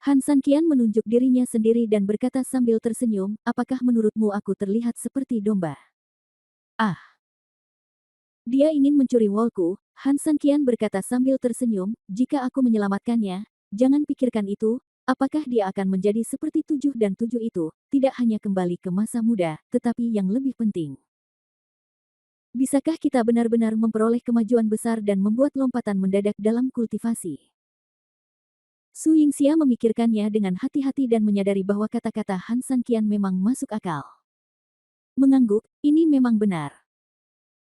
A: Han Sanqian menunjuk dirinya sendiri dan berkata sambil tersenyum, apakah menurutmu aku terlihat seperti domba? Ah, dia ingin mencuri wolku, Han Sanqian berkata sambil tersenyum, jika aku menyelamatkannya, jangan pikirkan itu, apakah dia akan menjadi seperti 7 dan 7 itu, tidak hanya kembali ke masa muda, tetapi yang lebih penting. Bisakah kita benar-benar memperoleh kemajuan besar dan membuat lompatan mendadak dalam kultivasi? Su Yingxia memikirkannya dengan hati-hati dan menyadari bahwa kata-kata Han Sanqian memang masuk akal. Mengangguk, ini memang benar.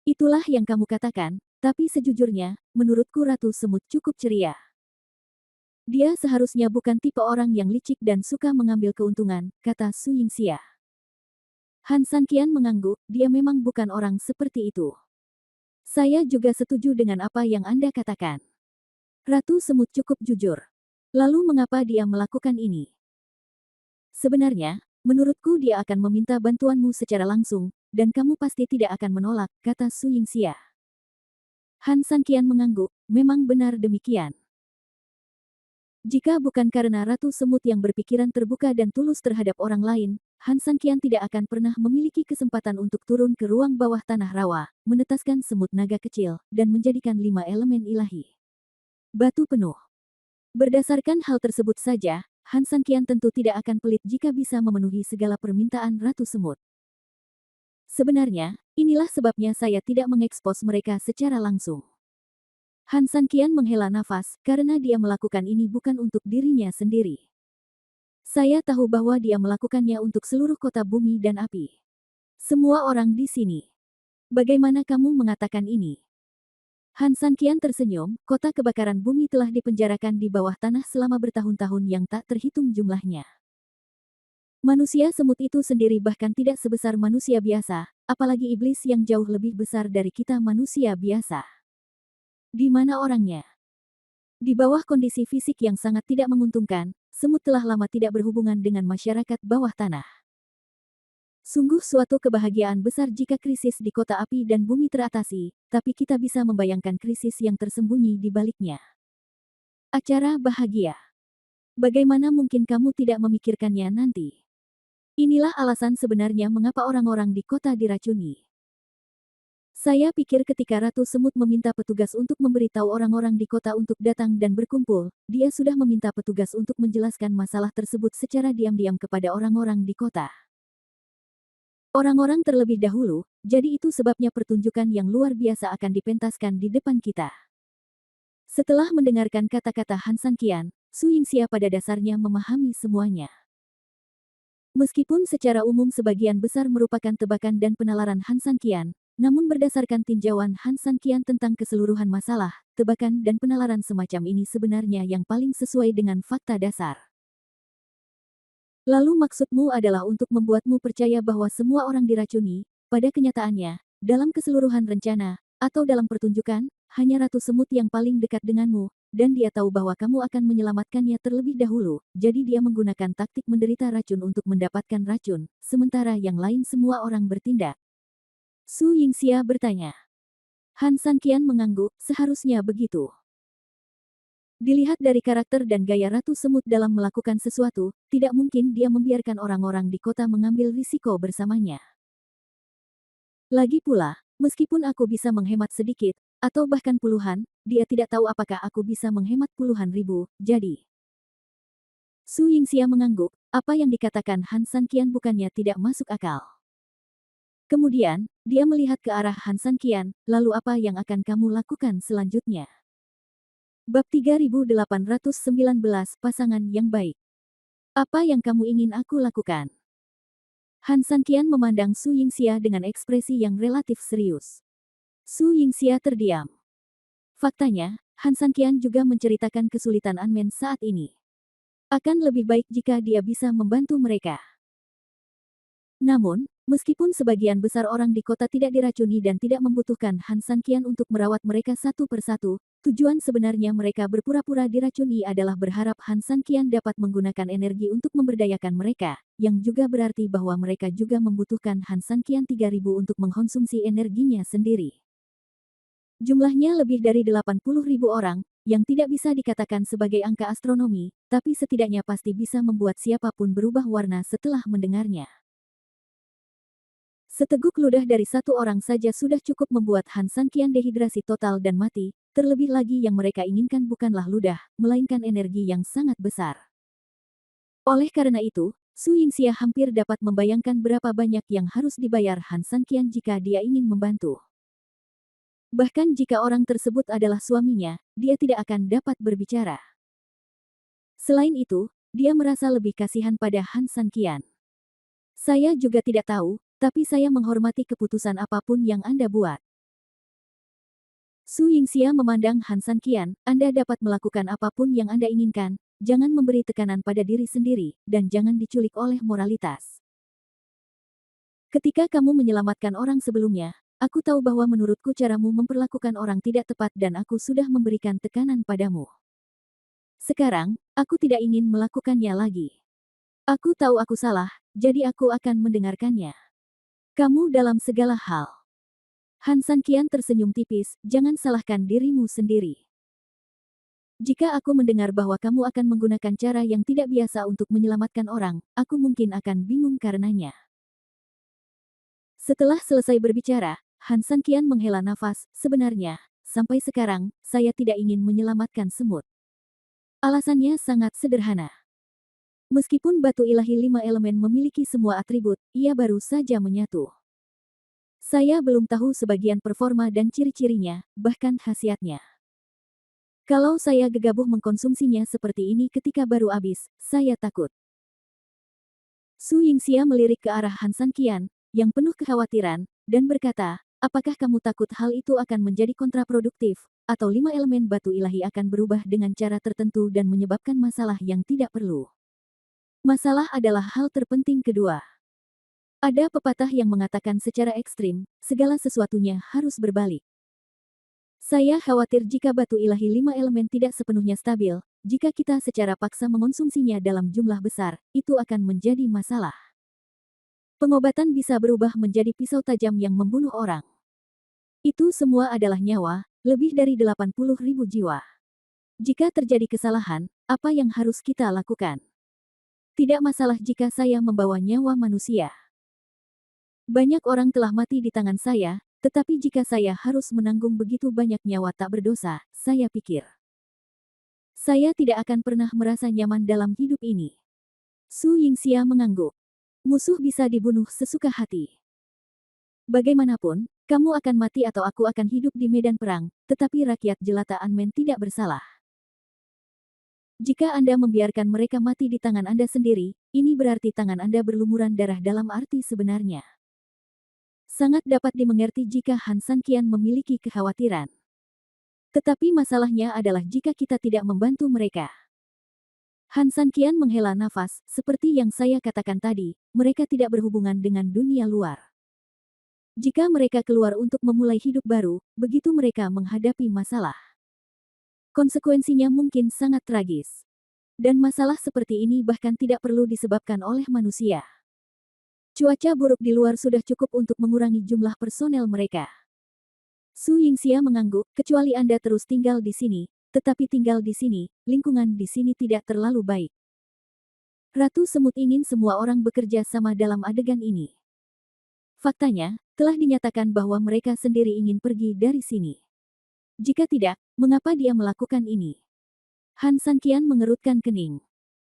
A: Itulah yang kamu katakan, tapi sejujurnya, menurutku Ratu Semut cukup ceria. Dia seharusnya bukan tipe orang yang licik dan suka mengambil keuntungan, kata Su Yingxia. Han Sanqian mengangguk, dia memang bukan orang seperti itu. Saya juga setuju dengan apa yang Anda katakan. Ratu Semut cukup jujur. Lalu mengapa dia melakukan ini? Sebenarnya, menurutku dia akan meminta bantuanmu secara langsung, dan kamu pasti tidak akan menolak, kata Su Yingxia. Han Sanqian mengangguk, memang benar demikian. Jika bukan karena Ratu Semut yang berpikiran terbuka dan tulus terhadap orang lain, Han Sanqian tidak akan pernah memiliki kesempatan untuk turun ke ruang bawah tanah rawa, menetaskan semut naga kecil, dan menjadikan 5 elemen ilahi. Batu penuh. Berdasarkan hal tersebut saja, Han Sanqian tentu tidak akan pelit jika bisa memenuhi segala permintaan Ratu Semut. Sebenarnya, inilah sebabnya saya tidak mengekspos mereka secara langsung. Han Sanqian menghela nafas, karena dia melakukan ini bukan untuk dirinya sendiri. Saya tahu bahwa dia melakukannya untuk seluruh kota bumi dan api. Semua orang di sini. Bagaimana kamu mengatakan ini? Han Sanqian tersenyum, kota kebakaran bumi telah dipenjarakan di bawah tanah selama bertahun-tahun yang tak terhitung jumlahnya. Manusia semut itu sendiri bahkan tidak sebesar manusia biasa, apalagi iblis yang jauh lebih besar dari kita manusia biasa. Di mana orangnya? Di bawah kondisi fisik yang sangat tidak menguntungkan, semut telah lama tidak berhubungan dengan masyarakat bawah tanah. Sungguh suatu kebahagiaan besar jika krisis di kota api dan bumi teratasi, tapi kita bisa membayangkan krisis yang tersembunyi di baliknya. Acara bahagia. Bagaimana mungkin kamu tidak memikirkannya nanti? Inilah alasan sebenarnya mengapa orang-orang di kota diracuni. Saya pikir ketika Ratu Semut meminta petugas untuk memberitahu orang-orang di kota untuk datang dan berkumpul, dia sudah meminta petugas untuk menjelaskan masalah tersebut secara diam-diam kepada orang-orang di kota. Orang-orang terlebih dahulu, jadi itu sebabnya pertunjukan yang luar biasa akan dipentaskan di depan kita. Setelah mendengarkan kata-kata Han Sanqian, Su Yingxia pada dasarnya memahami semuanya. Meskipun secara umum sebagian besar merupakan tebakan dan penalaran Han Sanqian, namun berdasarkan tinjauan Han Sanqian tentang keseluruhan masalah, tebakan dan penalaran semacam ini sebenarnya yang paling sesuai dengan fakta dasar. Lalu maksudmu adalah untuk membuatmu percaya bahwa semua orang diracuni, pada kenyataannya, dalam keseluruhan rencana, atau dalam pertunjukan, hanya Ratu Semut yang paling dekat denganmu, dan dia tahu bahwa kamu akan menyelamatkannya terlebih dahulu, jadi dia menggunakan taktik menderita racun untuk mendapatkan racun, sementara yang lain semua orang bertindak. Su Yingxia bertanya. Han Sanqian mengangguk, seharusnya begitu. Dilihat dari karakter dan gaya Ratu Semut dalam melakukan sesuatu, tidak mungkin dia membiarkan orang-orang di kota mengambil risiko bersamanya. Lagi pula, meskipun aku bisa menghemat sedikit, atau bahkan puluhan, dia tidak tahu apakah aku bisa menghemat puluhan ribu, jadi. Su Yingxia mengangguk, apa yang dikatakan Han Sanqian bukannya tidak masuk akal. Kemudian, dia melihat ke arah Han Sanqian, lalu apa yang akan kamu lakukan selanjutnya? Bab 3819 Pasangan yang Baik. Apa yang kamu ingin aku lakukan? Han Sanqian memandang Su Yingxia dengan ekspresi yang relatif serius. Su Yingxia terdiam. Faktanya, Han Sanqian juga menceritakan kesulitan Anmen saat ini. Akan lebih baik jika dia bisa membantu mereka. Namun, meskipun sebagian besar orang di kota tidak diracuni dan tidak membutuhkan Han Sanqian untuk merawat mereka satu persatu, tujuan sebenarnya mereka berpura-pura diracuni adalah berharap Han Sanqian dapat menggunakan energi untuk memberdayakan mereka, yang juga berarti bahwa mereka juga membutuhkan Han Sanqian 3000 untuk mengkonsumsi energinya sendiri. Jumlahnya lebih dari 80.000 orang, yang tidak bisa dikatakan sebagai angka astronomi, tapi setidaknya pasti bisa membuat siapapun berubah warna setelah mendengarnya. Seteguk ludah dari satu orang saja sudah cukup membuat Han Sanqian dehidrasi total dan mati, terlebih lagi yang mereka inginkan bukanlah ludah, melainkan energi yang sangat besar. Oleh karena itu, Su Yingxia hampir dapat membayangkan berapa banyak yang harus dibayar Han Sanqian jika dia ingin membantu. Bahkan jika orang tersebut adalah suaminya, dia tidak akan dapat berbicara. Selain itu, dia merasa lebih kasihan pada Han Sanqian. Saya juga tidak tahu, tapi saya menghormati keputusan apapun yang Anda buat. Su Yingxia memandang Han Sanqian, Anda dapat melakukan apapun yang Anda inginkan, jangan memberi tekanan pada diri sendiri, dan jangan diculik oleh moralitas. Ketika kamu menyelamatkan orang sebelumnya, aku tahu bahwa menurutku caramu memperlakukan orang tidak tepat dan aku sudah memberikan tekanan padamu. Sekarang, aku tidak ingin melakukannya lagi. Aku tahu aku salah, jadi aku akan mendengarkannya. Kamu dalam segala hal. Han Sanqian tersenyum tipis, jangan salahkan dirimu sendiri. Jika aku mendengar bahwa kamu akan menggunakan cara yang tidak biasa untuk menyelamatkan orang, aku mungkin akan bingung karenanya. Setelah selesai berbicara, Han Sanqian menghela nafas, sebenarnya, sampai sekarang, saya tidak ingin menyelamatkan semut. Alasannya sangat sederhana. Meskipun batu ilahi 5 elemen memiliki semua atribut, ia baru saja menyatu. Saya belum tahu sebagian performa dan ciri-cirinya, bahkan khasiatnya. Kalau saya gegabah mengkonsumsinya seperti ini ketika baru habis, saya takut. Su Yingxia melirik ke arah Han Sanqian, yang penuh kekhawatiran, dan berkata, apakah kamu takut hal itu akan menjadi kontraproduktif, atau 5 elemen batu ilahi akan berubah dengan cara tertentu dan menyebabkan masalah yang tidak perlu? Masalah adalah hal terpenting kedua. Ada pepatah yang mengatakan secara ekstrim, segala sesuatunya harus berbalik. Saya khawatir jika batu ilahi 5 elemen tidak sepenuhnya stabil, jika kita secara paksa mengonsumsinya dalam jumlah besar, itu akan menjadi masalah. Pengobatan bisa berubah menjadi pisau tajam yang membunuh orang. Itu semua adalah nyawa, lebih dari 80.000 jiwa. Jika terjadi kesalahan, apa yang harus kita lakukan? Tidak masalah jika saya membawa nyawa manusia. Banyak orang telah mati di tangan saya, tetapi jika saya harus menanggung begitu banyak nyawa tak berdosa, saya pikir saya tidak akan pernah merasa nyaman dalam hidup ini. Su Yingxia mengangguk. Musuh bisa dibunuh sesuka hati. Bagaimanapun, kamu akan mati atau aku akan hidup di medan perang, tetapi rakyat jelata Anmen tidak bersalah. Jika Anda membiarkan mereka mati di tangan Anda sendiri, ini berarti tangan Anda berlumuran darah dalam arti sebenarnya. Sangat dapat dimengerti jika Han Sanqian memiliki kekhawatiran. Tetapi masalahnya adalah jika kita tidak membantu mereka. Han Sanqian menghela nafas, seperti yang saya katakan tadi, mereka tidak berhubungan dengan dunia luar. Jika mereka keluar untuk memulai hidup baru, begitu mereka menghadapi masalah. Konsekuensinya mungkin sangat tragis. Dan masalah seperti ini bahkan tidak perlu disebabkan oleh manusia. Cuaca buruk di luar sudah cukup untuk mengurangi jumlah personel mereka. Su Yingxia mengangguk, kecuali Anda terus tinggal di sini, tetapi tinggal di sini, lingkungan di sini tidak terlalu baik. Ratu Semut ingin semua orang bekerja sama dalam adegan ini. Faktanya, telah dinyatakan bahwa mereka sendiri ingin pergi dari sini. Jika tidak, mengapa dia melakukan ini? Han Sanqian mengerutkan kening.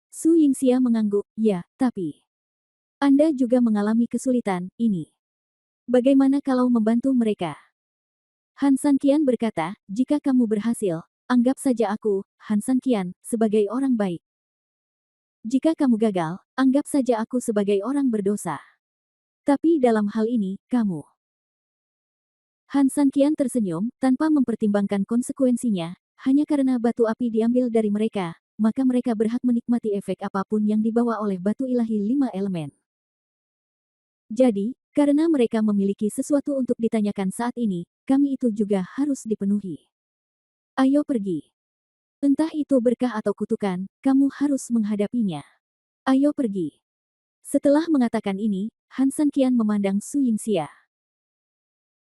A: Su Yingxia mengangguk, ya, tapi Anda juga mengalami kesulitan, ini. Bagaimana kalau membantu mereka? Han Sanqian berkata, jika kamu berhasil, anggap saja aku, Han Sanqian, sebagai orang baik. Jika kamu gagal, anggap saja aku sebagai orang berdosa. Tapi dalam hal ini, kamu. Han Sanqian tersenyum, tanpa mempertimbangkan konsekuensinya, hanya karena batu api diambil dari mereka, maka mereka berhak menikmati efek apapun yang dibawa oleh batu ilahi 5 elemen. Jadi, karena mereka memiliki sesuatu untuk ditanyakan saat ini, kami itu juga harus dipenuhi. Ayo pergi. Entah itu berkah atau kutukan, kamu harus menghadapinya. Ayo pergi. Setelah mengatakan ini, Han Sanqian memandang Su Yingxia.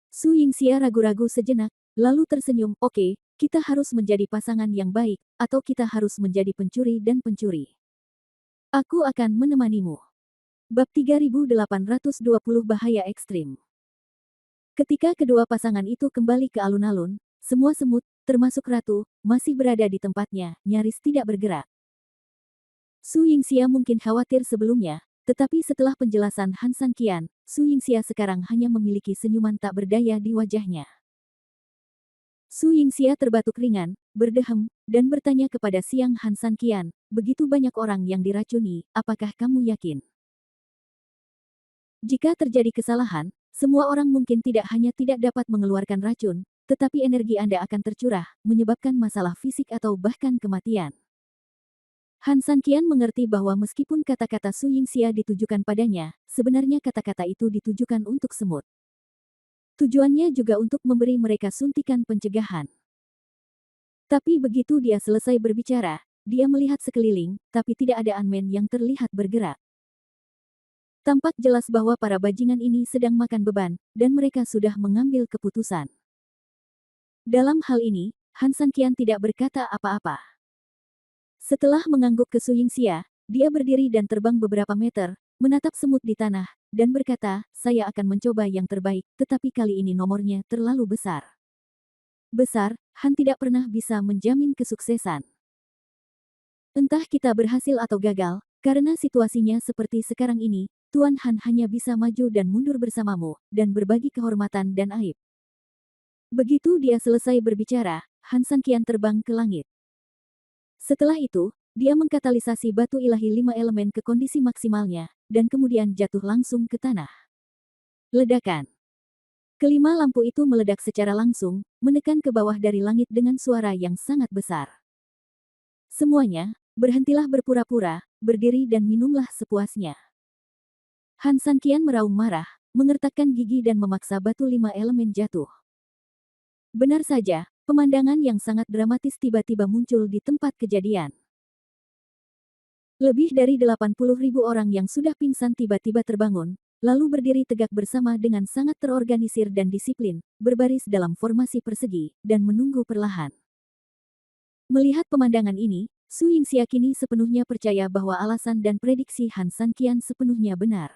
A: Su Yingxia ragu-ragu sejenak, lalu tersenyum, oke, kita harus menjadi pasangan yang baik, atau kita harus menjadi pencuri dan pencuri. Aku akan menemanimu. Bab 3820 Bahaya Ekstrim. Ketika kedua pasangan itu kembali ke alun-alun, semua semut, termasuk ratu, masih berada di tempatnya, nyaris tidak bergerak. Su Yingxia mungkin khawatir sebelumnya, tetapi setelah penjelasan Han San Qian, Su Yingxia sekarang hanya memiliki senyuman tak berdaya di wajahnya. Su Yingxia terbatuk ringan, berdehem, dan bertanya kepada Siang Han San Qian, begitu banyak orang yang diracuni, apakah kamu yakin? Jika terjadi kesalahan, semua orang mungkin tidak hanya tidak dapat mengeluarkan racun, tetapi energi Anda akan tercurah, menyebabkan masalah fisik atau bahkan kematian. Han San Qian mengerti bahwa meskipun kata-kata Su Yingxia ditujukan padanya, sebenarnya kata-kata itu ditujukan untuk semut. Tujuannya juga untuk memberi mereka suntikan pencegahan. Tapi begitu dia selesai berbicara, dia melihat sekeliling, tapi tidak ada Anmen yang terlihat bergerak. Tampak jelas bahwa para bajingan ini sedang makan beban, dan mereka sudah mengambil keputusan. Dalam hal ini, Han San Qian tidak berkata apa-apa. Setelah mengangguk ke Su Yingxia, dia berdiri dan terbang beberapa meter, menatap semut di tanah, dan berkata, saya akan mencoba yang terbaik, tetapi kali ini nomornya terlalu besar. Besar, Han tidak pernah bisa menjamin kesuksesan. Entah kita berhasil atau gagal, karena situasinya seperti sekarang ini, Tuan Han hanya bisa maju dan mundur bersamamu, dan berbagi kehormatan dan aib. Begitu dia selesai berbicara, Han San Qian terbang ke langit. Setelah itu, dia mengkatalisasi batu ilahi 5 elemen ke kondisi maksimalnya, dan kemudian jatuh langsung ke tanah. Ledakan. Kelima lampu itu meledak secara langsung, menekan ke bawah dari langit dengan suara yang sangat besar. Semuanya, berhentilah berpura-pura, berdiri dan minumlah sepuasnya. Han San Qian meraung marah, mengertakkan gigi dan memaksa batu 5 elemen jatuh. Benar saja, pemandangan yang sangat dramatis tiba-tiba muncul di tempat kejadian. Lebih dari 80.000 orang yang sudah pingsan tiba-tiba terbangun, lalu berdiri tegak bersama dengan sangat terorganisir dan disiplin, berbaris dalam formasi persegi, dan menunggu perlahan. Melihat pemandangan ini, Su Yingxia kini sepenuhnya percaya bahwa alasan dan prediksi Han San Qian sepenuhnya benar.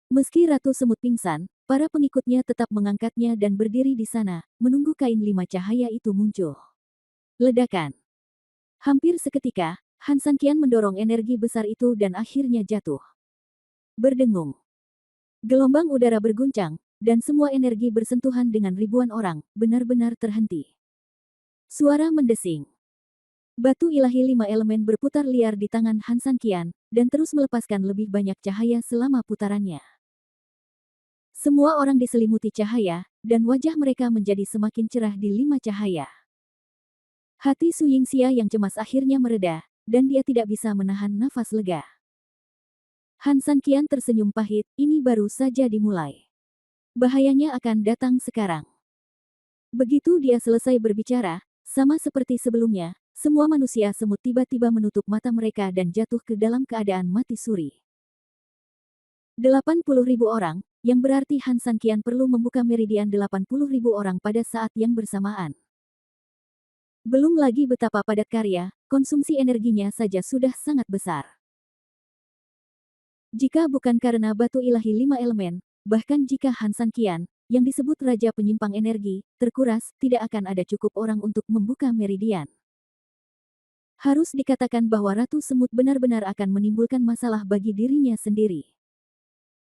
A: Meski Ratu Semut pingsan, para pengikutnya tetap mengangkatnya dan berdiri di sana, menunggu kain 5 cahaya itu muncul. Ledakan. Hampir seketika, Han San Qian mendorong energi besar itu dan akhirnya jatuh. Berdengung. Gelombang udara berguncang, dan semua energi bersentuhan dengan ribuan orang, benar-benar terhenti. Suara mendesing. Batu ilahi 5 elemen berputar liar di tangan Han San Qian, dan terus melepaskan lebih banyak cahaya selama putarannya. Semua orang diselimuti cahaya, dan wajah mereka menjadi semakin cerah di 5 cahaya. Hati Su Yingxia yang cemas akhirnya mereda, dan dia tidak bisa menahan nafas lega. Han San Qian tersenyum pahit, ini baru saja dimulai. Bahayanya akan datang sekarang. Begitu dia selesai berbicara, sama seperti sebelumnya, semua manusia semut tiba-tiba menutup mata mereka dan jatuh ke dalam keadaan mati suri. 80.000 orang, yang berarti Han San Qian perlu membuka meridian 80.000 orang pada saat yang bersamaan. Belum lagi betapa padat karya, konsumsi energinya saja sudah sangat besar. Jika bukan karena batu ilahi 5 elemen, bahkan jika Han San Qian, yang disebut Raja Penyimpang Energi, terkuras, tidak akan ada cukup orang untuk membuka meridian. Harus dikatakan bahwa Ratu Semut benar-benar akan menimbulkan masalah bagi dirinya sendiri.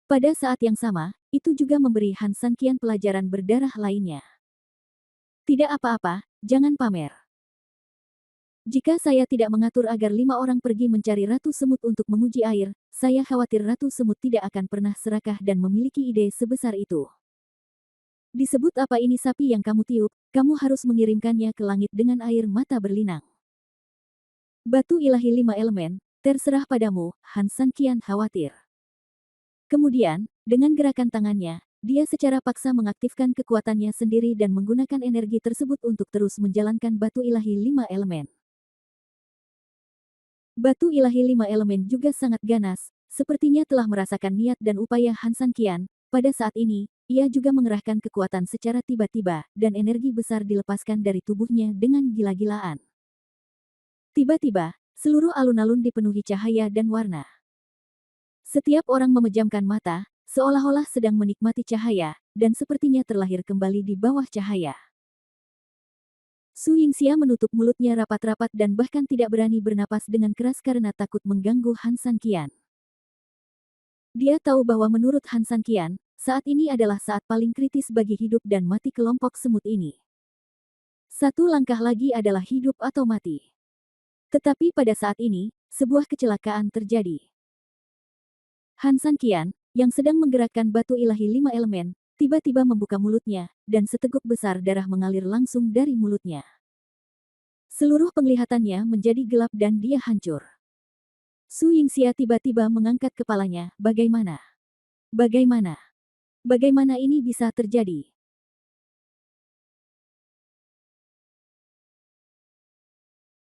A: Pada saat yang sama, itu juga memberi Han San Qian pelajaran berdarah lainnya. Tidak apa-apa, jangan pamer. Jika saya tidak mengatur agar 5 orang pergi mencari Ratu Semut untuk menguji air, saya khawatir Ratu Semut tidak akan pernah serakah dan memiliki ide sebesar itu. Disebut apa ini sapi yang kamu tiup, kamu harus mengirimkannya ke langit dengan air mata berlinang. Batu ilahi 5 elemen, terserah padamu, Han San Qian khawatir. Kemudian, dengan gerakan tangannya, dia secara paksa mengaktifkan kekuatannya sendiri dan menggunakan energi tersebut untuk terus menjalankan batu ilahi 5 elemen. Batu ilahi 5 elemen juga sangat ganas, sepertinya telah merasakan niat dan upaya Han San Qian. Pada saat ini, ia juga mengerahkan kekuatan secara tiba-tiba, dan energi besar dilepaskan dari tubuhnya dengan gila-gilaan. Tiba-tiba, seluruh alun-alun dipenuhi cahaya dan warna. Setiap orang memejamkan mata, seolah-olah sedang menikmati cahaya, dan sepertinya terlahir kembali di bawah cahaya. Su Yingxia menutup mulutnya rapat-rapat dan bahkan tidak berani bernapas dengan keras karena takut mengganggu Han Sanqian. Dia tahu bahwa menurut Han Sanqian, saat ini adalah saat paling kritis bagi hidup dan mati kelompok semut ini. Satu langkah lagi adalah hidup atau mati. Tetapi pada saat ini, sebuah kecelakaan terjadi. Han Sanqian, yang sedang menggerakkan batu ilahi 5 elemen, tiba-tiba membuka mulutnya, dan seteguk besar darah mengalir langsung dari mulutnya. Seluruh penglihatannya menjadi gelap dan dia hancur. Su Yingxia tiba-tiba mengangkat kepalanya, bagaimana? Bagaimana ini bisa terjadi?